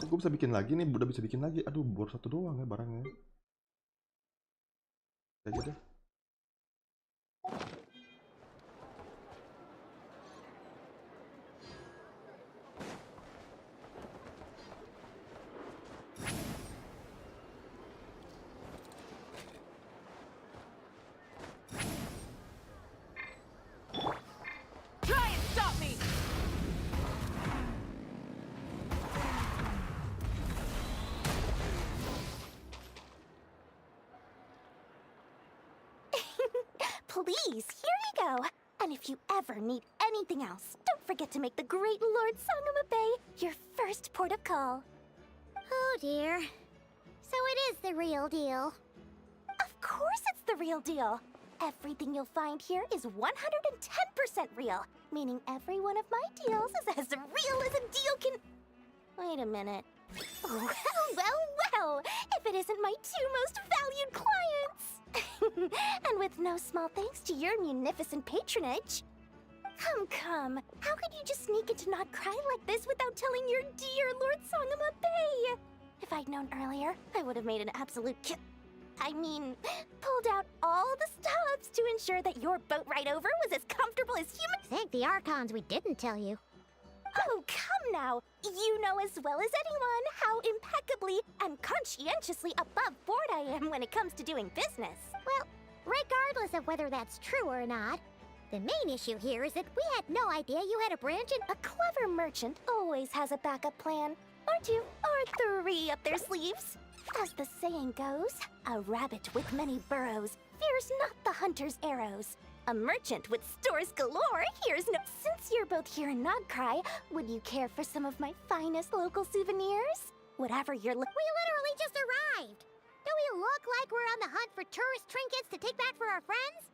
Gue bisa bikin lagi nih, udah bisa bikin lagi. Aduh, baru satu doang ya barangnya. Aja deh. Try and stop me! Please, here you go. And if you ever need anything else, don't forget to make the great Lord Sangama Bay your first port of call. Oh dear. So it is the real deal. Of course it's the real deal. Everything you'll find here is 110% real, meaning every one of my deals is as real as a deal can... Wait a minute. Well, well, well, if it isn't my two most valued clients. And with no small thanks to your munificent patronage. Come. How could you just sneak into Nodkrai like this without telling your dear Lord Sangama Bay? If I'd known earlier, I would have made an absolute pulled out all the stops to ensure that your boat ride over was as comfortable as human. Thank the Archons we didn't tell you. Oh, come now. You know as well as anyone how impeccably and conscientiously above board I am when it comes to doing business. Well, regardless of whether that's true or not, the main issue here is that we had no idea you had a branch in... A clever merchant always has a backup plan. Or two, or three up their sleeves. As the saying goes, a rabbit with many burrows fears not the hunter's arrows. A merchant with stores galore hears no... Since you're both here in Nodkrai, would you care for some of my finest local souvenirs? Whatever you're We literally just arrived! Do we look like we're on the hunt for tourist trinkets to take back for our friends?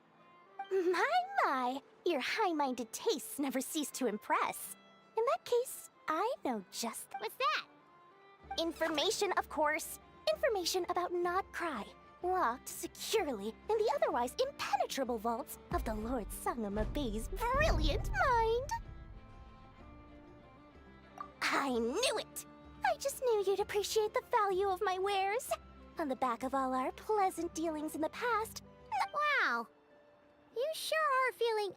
My, your high-minded tastes never cease to impress. In that case, I know just... What's that? Information, of course. Information about Nodkrai, locked securely in the otherwise impenetrable vaults of the Lord Sangama Bay's brilliant mind. I knew it! I just knew you'd appreciate the value of my wares. On the back of all our pleasant dealings in the past. Wow! You sure are feeling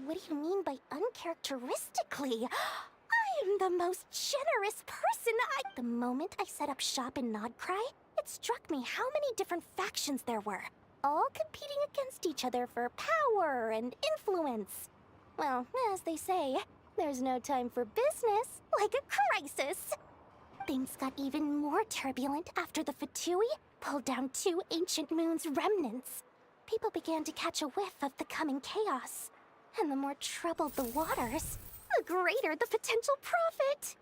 What do you mean by uncharacteristically? I am the most generous person. The moment I set up shop in Nodkrai, it struck me how many different factions there were, all competing against each other for power and influence. Well, as they say, there's no time for business like a crisis. Things got even more turbulent after the Fatui pulled down 2 ancient moon's remnants. People began to catch a whiff of the coming chaos. And the more troubled the waters, the greater the potential profit.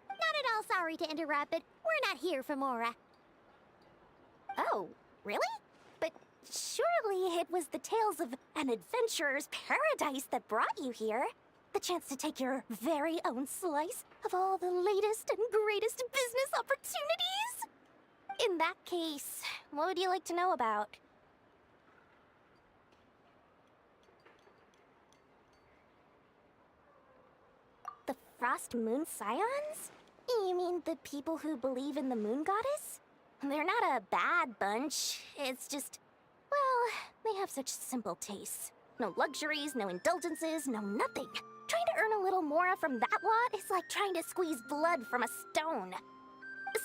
Not at all sorry to interrupt, but we're not here for Mora. Oh, really? But surely it was the tales of an adventurer's paradise that brought you here. The chance to take your very own slice of all the latest and greatest business opportunities? In that case, what would you like to know about? The Frost Moon Scions? You mean the people who believe in the Moon Goddess? They're not a bad bunch. It's just, well, they have such simple tastes. No luxuries, no indulgences, no nothing. Trying to earn a little more from that lot is like trying to squeeze blood from a stone.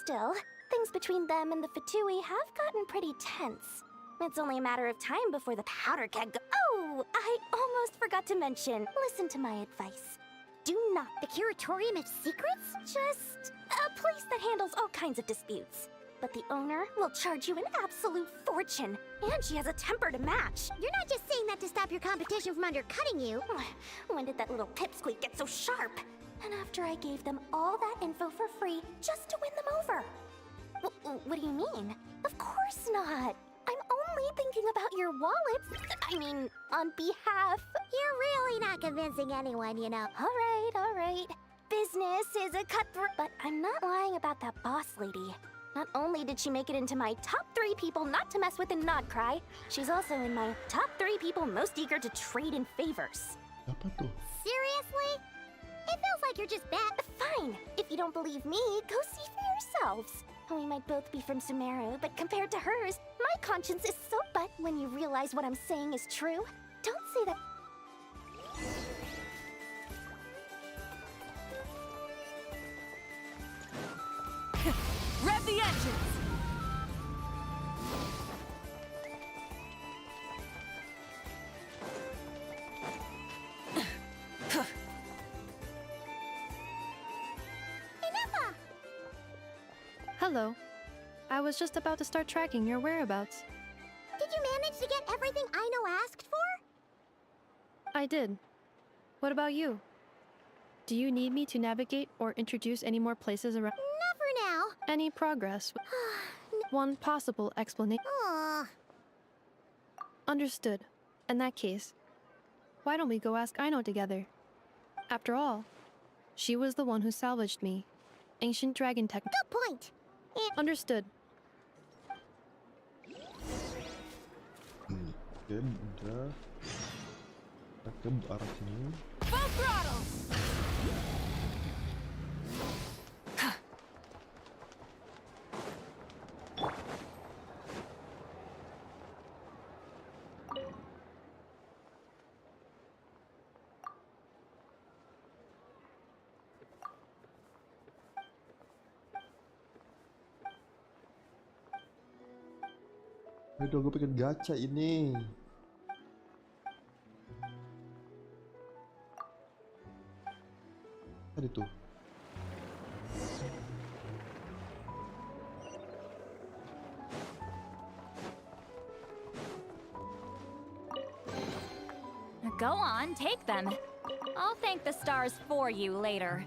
Still, things between them and the Fatui have gotten pretty tense. It's only a matter of time before the powder keg Oh, I almost forgot to mention. Listen to my advice. Do not... The Curatorium of Secrets? Just a place that handles all kinds of disputes. But the owner will charge you an absolute fortune, and she has a temper to match. You're not just saying that to stop your competition from undercutting you. When did that little pipsqueak get so sharp? And after I gave them all that info for free just to win them over. What do you mean? Of course not. I'm only thinking about your wallets. I mean, on behalf... You're really not convincing anyone, you know. All right. Business is a cutthroat. But I'm not lying about that boss lady. Not only did she make it into my top 3 people not to mess with in Nodkrai, she's also in my top 3 people most eager to trade in favors. Seriously? It feels like you're just bad. Fine. If you don't believe me, go see for yourselves. We might both be from Sumeru, but compared to hers, my conscience is so... But when you realize what I'm saying is true, don't say that... Rev the engines! Hello. I was just about to start tracking your whereabouts. Did you manage to get everything Aino asked for? I did. What about you? Do you need me to navigate or introduce any more places around? Not for now. Any progress? One possible explanation. Understood. In that case, why don't we go ask Aino together? After all, she was the one who salvaged me. Ancient dragon tech. Good point. Understood. Ke arah sini. Full throttle! Aduh, gue pengen gacha ini. Tadi tuh. Go on, take them. I'll thank the stars for you later.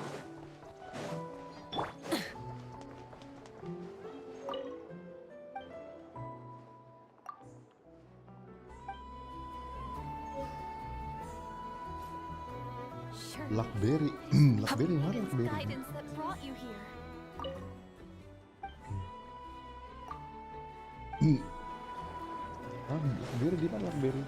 Blackberry. Blackberry mana It's Blackberry? guidance that brought you here. Ah, Blackberry di mana Blackberry?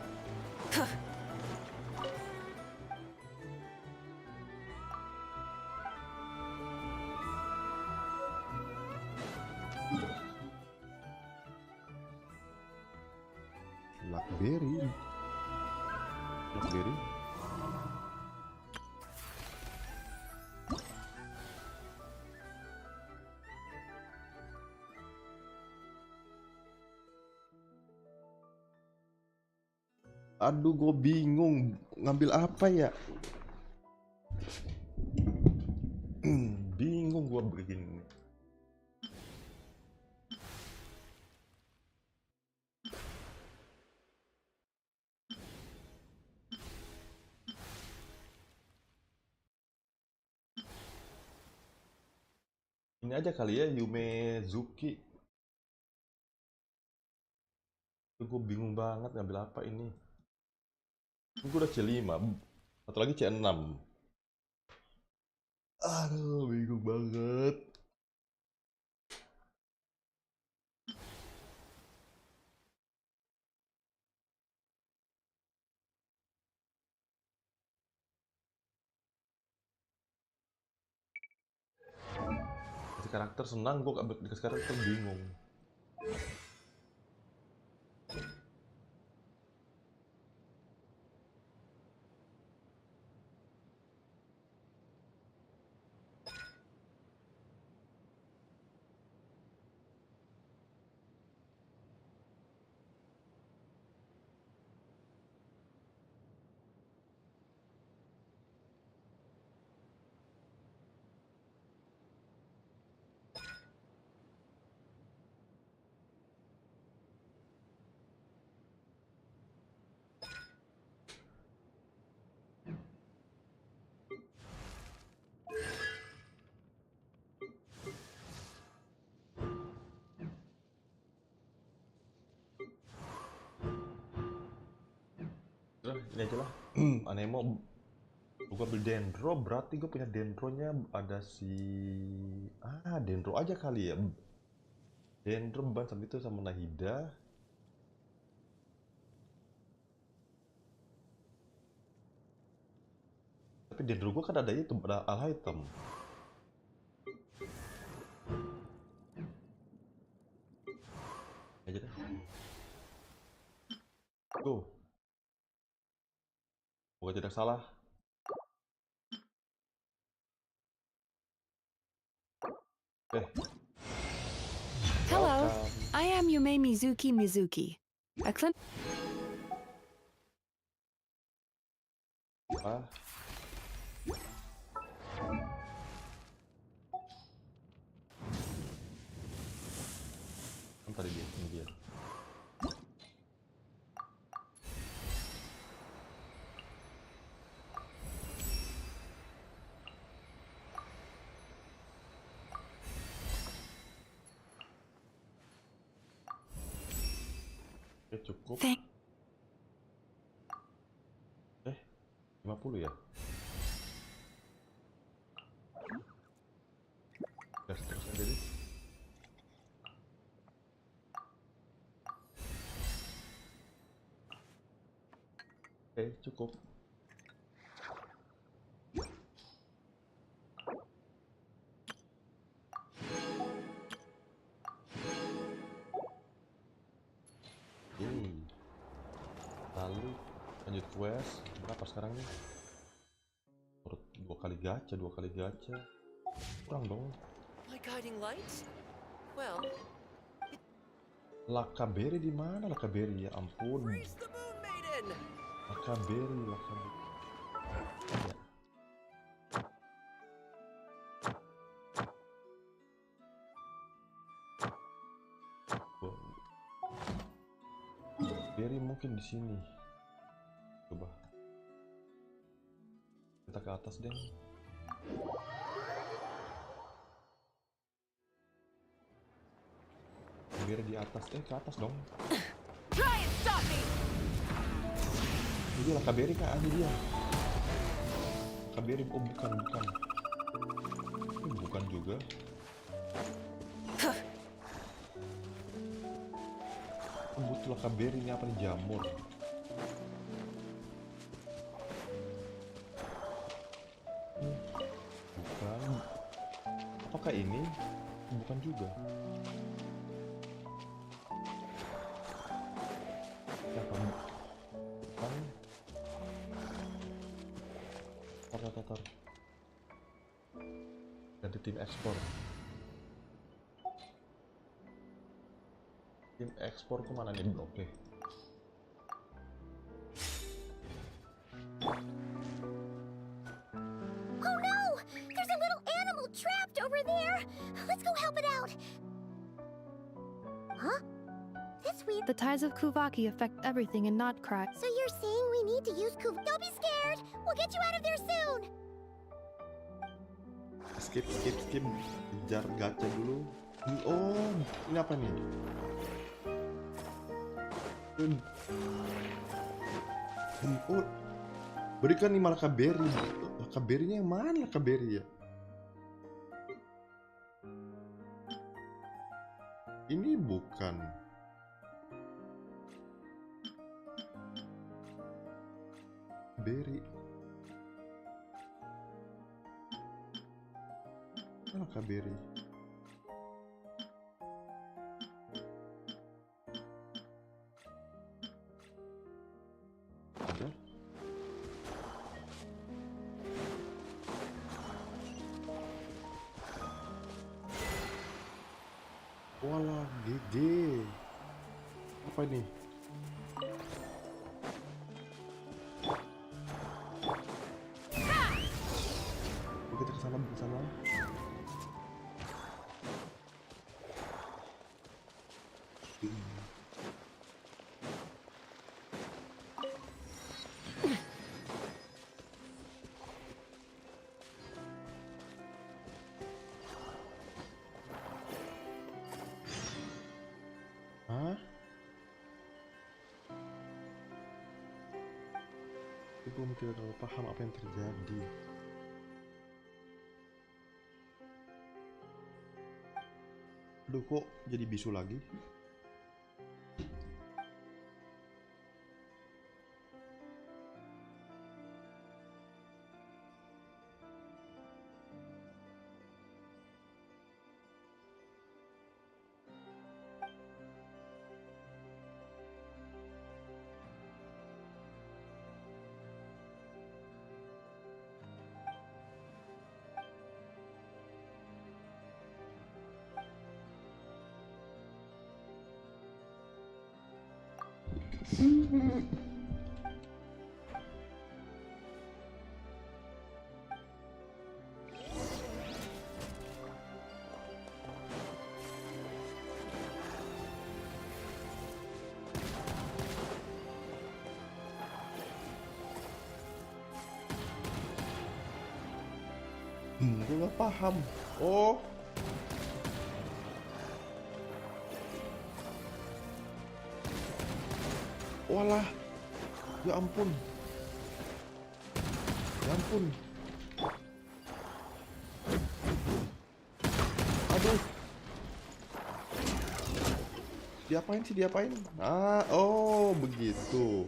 Blackberry. Blackberry. Aduh, gue bingung ngambil apa ya. Bingung gue begini. Ini aja kali ya, Yumezuki. Gue bingung banget ngambil apa ini. Gue udah C5, satu lagi C6. Aduh, bingung banget. Dikasih karakter senang, gue dikasih karakter bingung. Ini aja lah. Anemo. Gue ambil dendro, berarti gue punya dendronya ada si... dendro aja kali ya. Dendro beban sama itu sama Nahida. Tapi dendro gue kan ada itu, ada all item. Aja deh. Go. Moga tidak salah. Hello, I am Yume Mizuki. A clin- Ah. Tadi dia, ini dia. Oke, cukup. 50 ya? Gas terus aja deh. Oke, cukup. Berapa sekarang nih? Dua kali gacha. Kurang dong. My guiding lights? Well, Lakaberi di mana Lakaberi? Ya ampun. where's the Moon Maiden? Lakaberi. Ya. Beri mungkin di sini. Coba. Kita ke atas deh. Beri di atas. Ke atas dong. Try and stop me! Ini Lakaberi kah? Ini dia. Lakaberi. Oh bukan. Ini bukan juga. Butuh Lakaberi ini apa nih? Jamur. Bukan. Apakah ini? Bukan juga. Siapa? Bukan. Tar. Ganti tim ekspor. Tim ekspor kemana nih? Oke. Oh no! There's a little animal trapped over there! Let's go help it out! Huh? That's weird. The tides of Kuvaki affect everything in Nodkrai. So you're saying we need to use Don't be scared! We'll get you out of there soon! Skip. Kejar gacha dulu. Oh, ini apa nih? Oh, berikan 5 Lakaberi. Lakaberinya yang mana Lakaberi ya? Ini bukan. Beri. Mana Lakaberi? Ada? Walah, GG. Apa ini? Kita kesana bersama. Hah? Ibu tidak terlalu paham apa yang terjadi. Aduh, kok jadi bisu lagi? Gue nggak paham. Oh, walah, ya ampun, aduh, diapain? Oh begitu.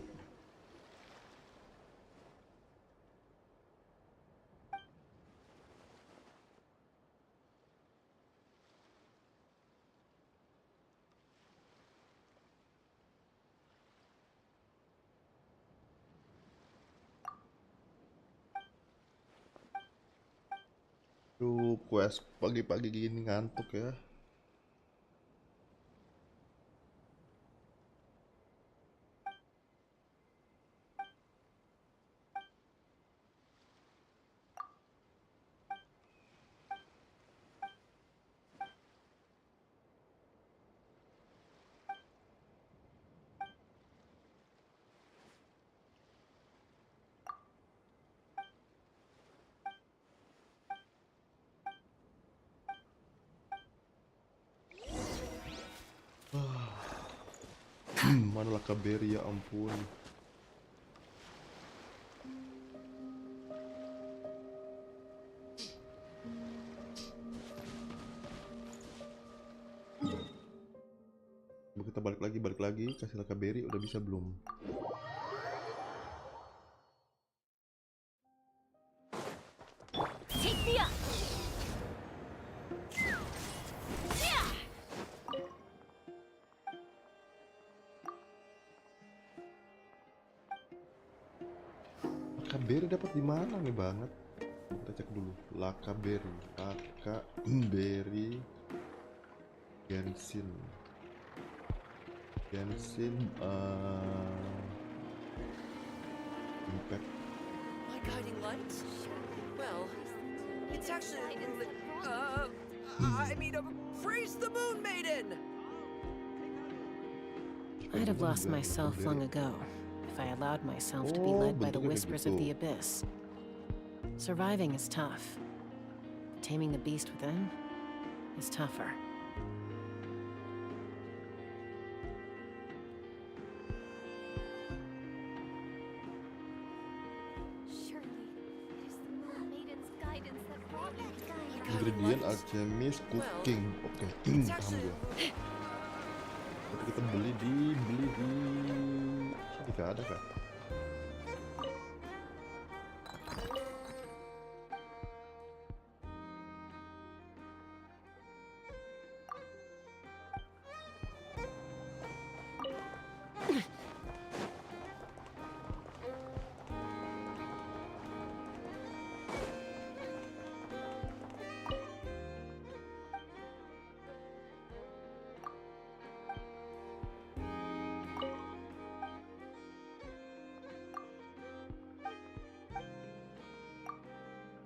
Duh, quest pagi-pagi gini ngantuk ya. Mana lah kaberi, ya ampun. Coba kita balik lagi, kasih lah kaberi, udah bisa belum? Take me up. Lakaberi dapat di mana nih banget? Kita cek dulu. Lakaberi, Genshin, impact. My guiding light? Well, it's actually I mean, praise the Moon Maiden! I'd have lost myself long ago if I allowed myself to be led by the whispers of the abyss. Surviving is tough. Taming the beast within is tougher. Ingredient alchemist cooking. Oke, paham gue. Tapi kita beli di sini, gak ada kan?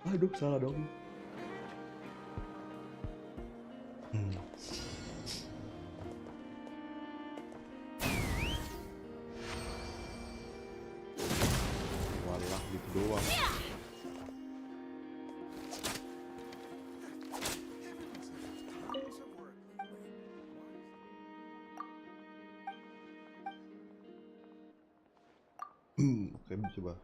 Aduh, salah dong. Walah, gitu doang. Oke, coba.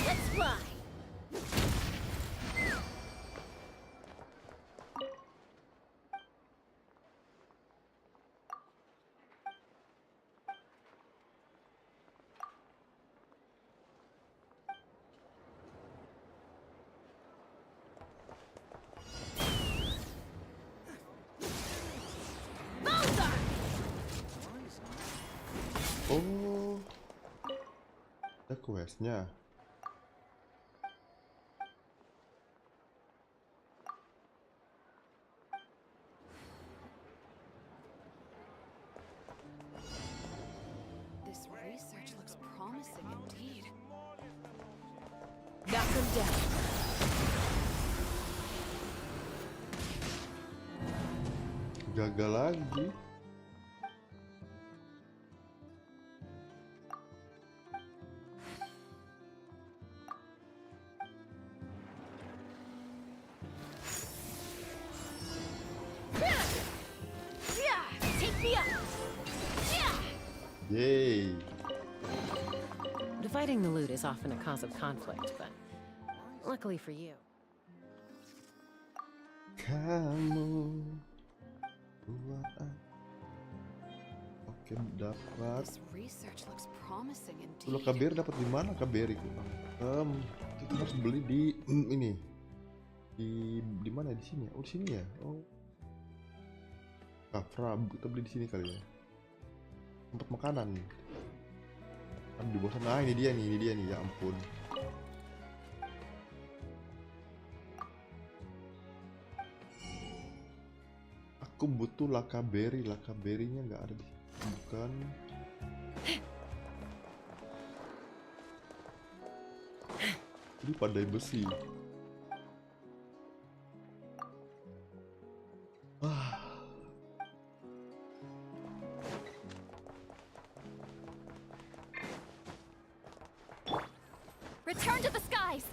Let's fly. Oh, ada questnya. This research looks promising indeed. Knock them down. Gagal lagi. Take me up. Yay. Dividing the loot is often a cause of conflict, but luckily for you. Kamu buat Oke, dapat. This research looks promising Kalau indeed. KBR dapat di mana KBR itu? Kita harus beli di ini. Di mana, di sini? Oh, di sini ya. Oh. Kafra, kita beli di sini kali ya. Tempat makanan. Kan di bawah sana. Ini dia nih, ya ampun. Aku butuh lakaberry-nya nggak ada di sini. Bukan. Ini pandai besi. Return to the skies!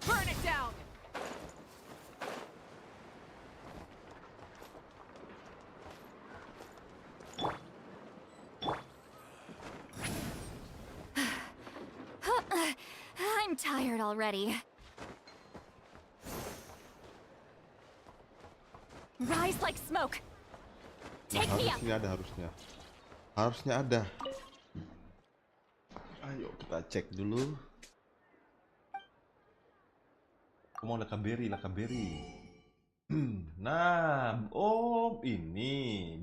Burn it down! I'm tired already. Rise like smoke! Take me up! Harusnya ada. Ayo kita cek dulu. Aku mau lakaberry. Nah, oh ini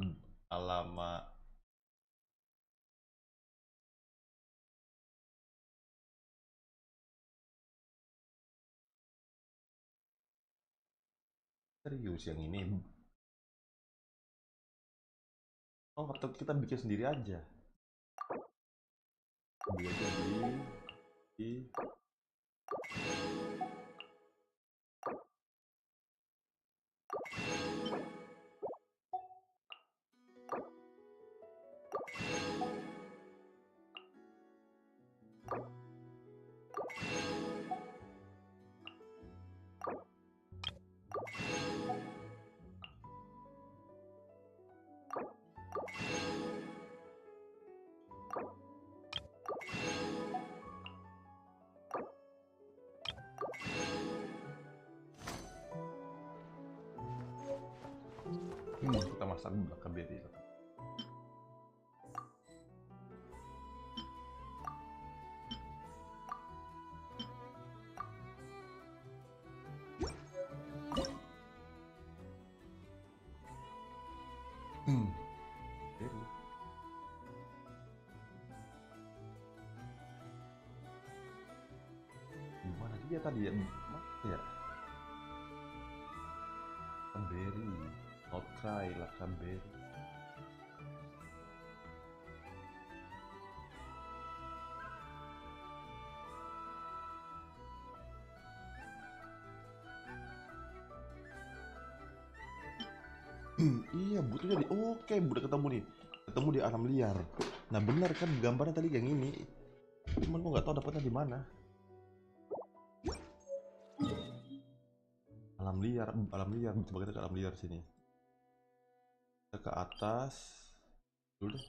alamat. Serius yang ini? Oh, atau kita bikin sendiri aja? Beli aja di kita masak lakaberry. Gimana dia tadi ya? Ya. Berry, Nodkrai, Berry. Iya, butuhnya di. Oke, udah ketemu nih. Ketemu di alam liar. Nah, benar kan gambarnya tadi yang ini. Cuman gua nggak tahu dapatnya di mana. Alam liar, coba kita ke alam liar sini. Kita ke atas dulu deh.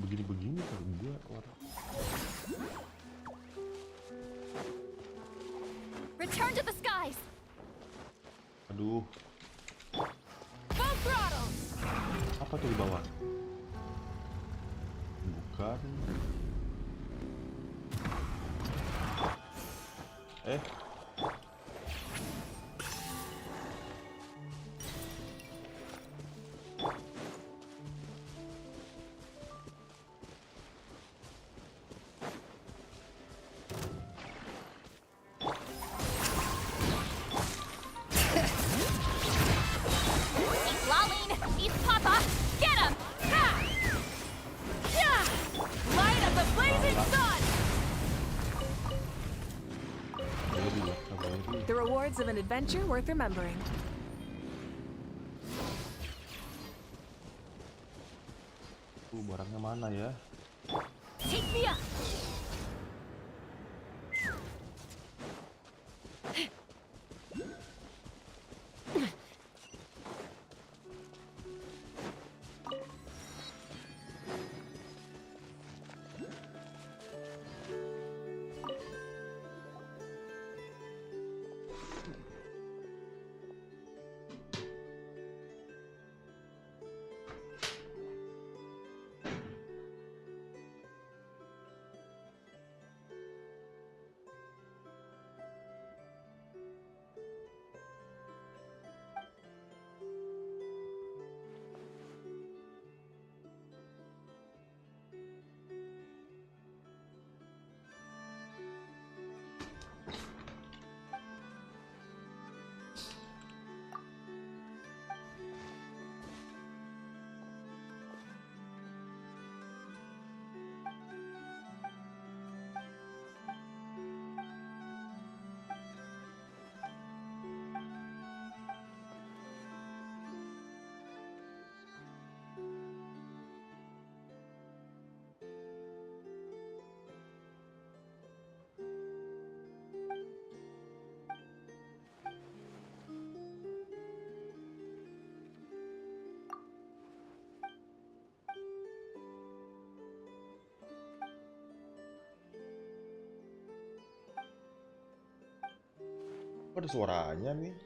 Begini kalau gua warna. Return to the skies! Aduh. Full throttle! Apa tuh di bawah? Bukan. Lolling! East Papa! Get him! Ha! Yeah! Light of the blazing sun! The rewards of an adventure worth remembering. Barangnya mana ya? Take me up! Kok ada suaranya nih?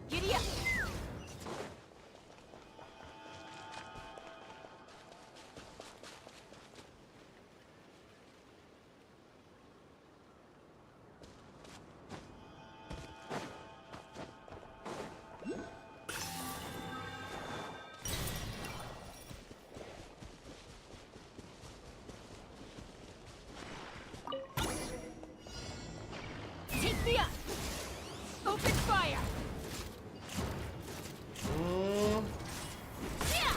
Giddy up! Take me up! Open fire! Yeah!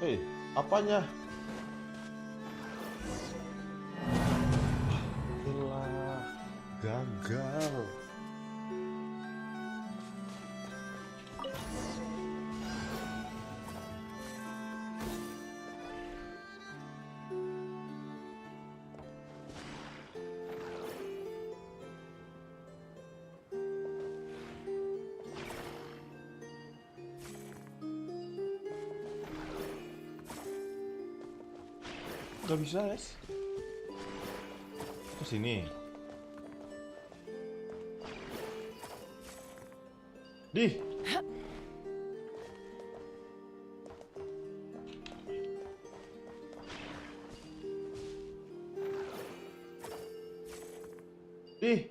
Hei, apanya? Gila, gagal. Gak bisa, guys. Ke sini. Di. Di.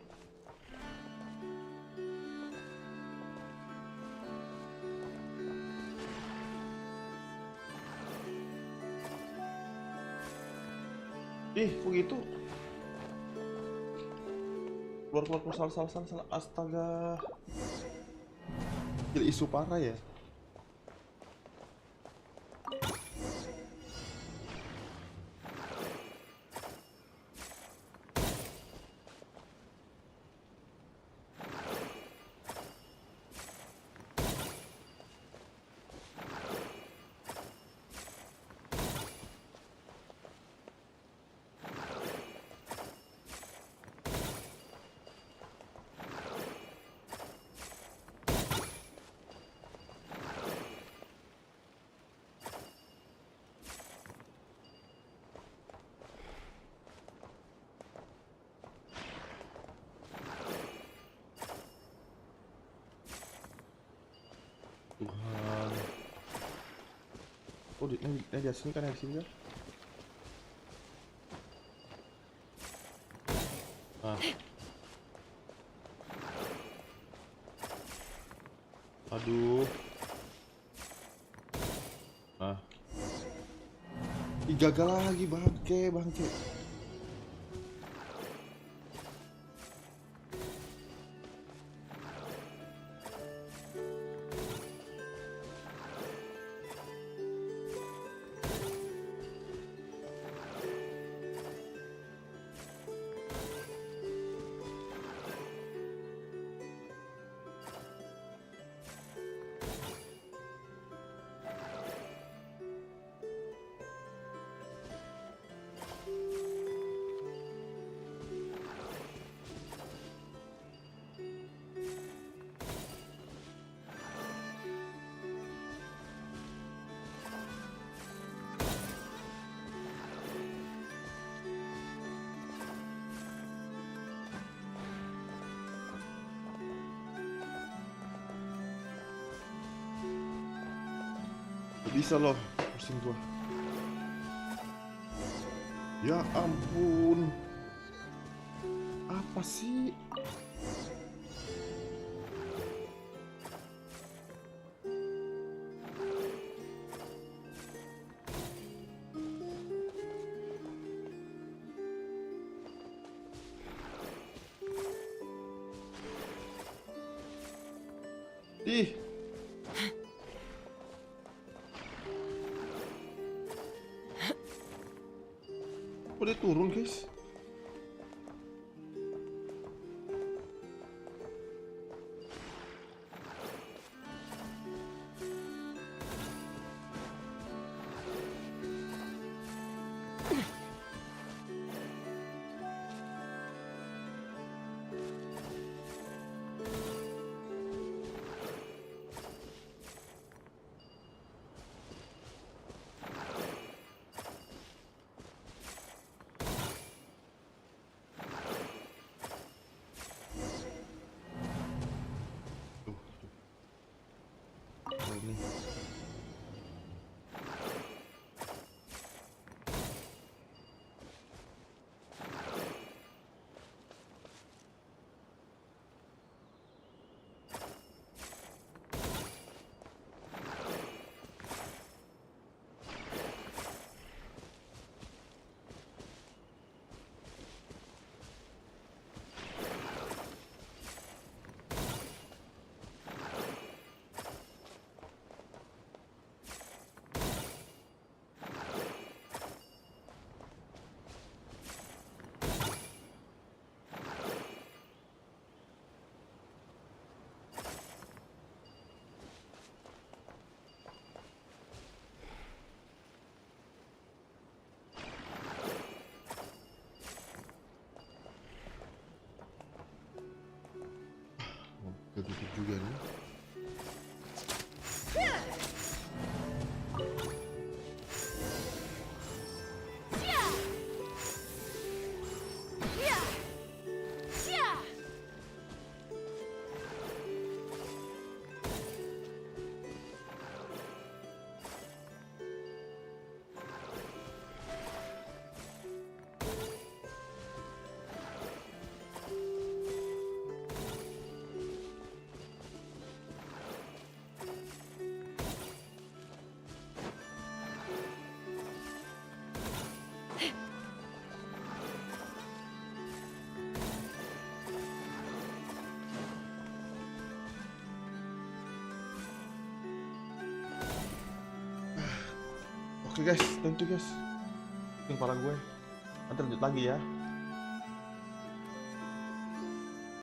Kok gitu? Keluar, salah. Astaga. Gila, isu parah ya. Tuhan. Oh, di sini kan, di sini kan. Ah. Aduh. Ah. Ih, gagal lagi, bangke. Gak bisa loh, pusing gua. Ya ampun. Apa sih? Ih. Kok dia turun, guys? Ini. Ketutup juga nih. Oke guys, thank you guys. Ini kepala gue. Nanti lanjut lagi ya.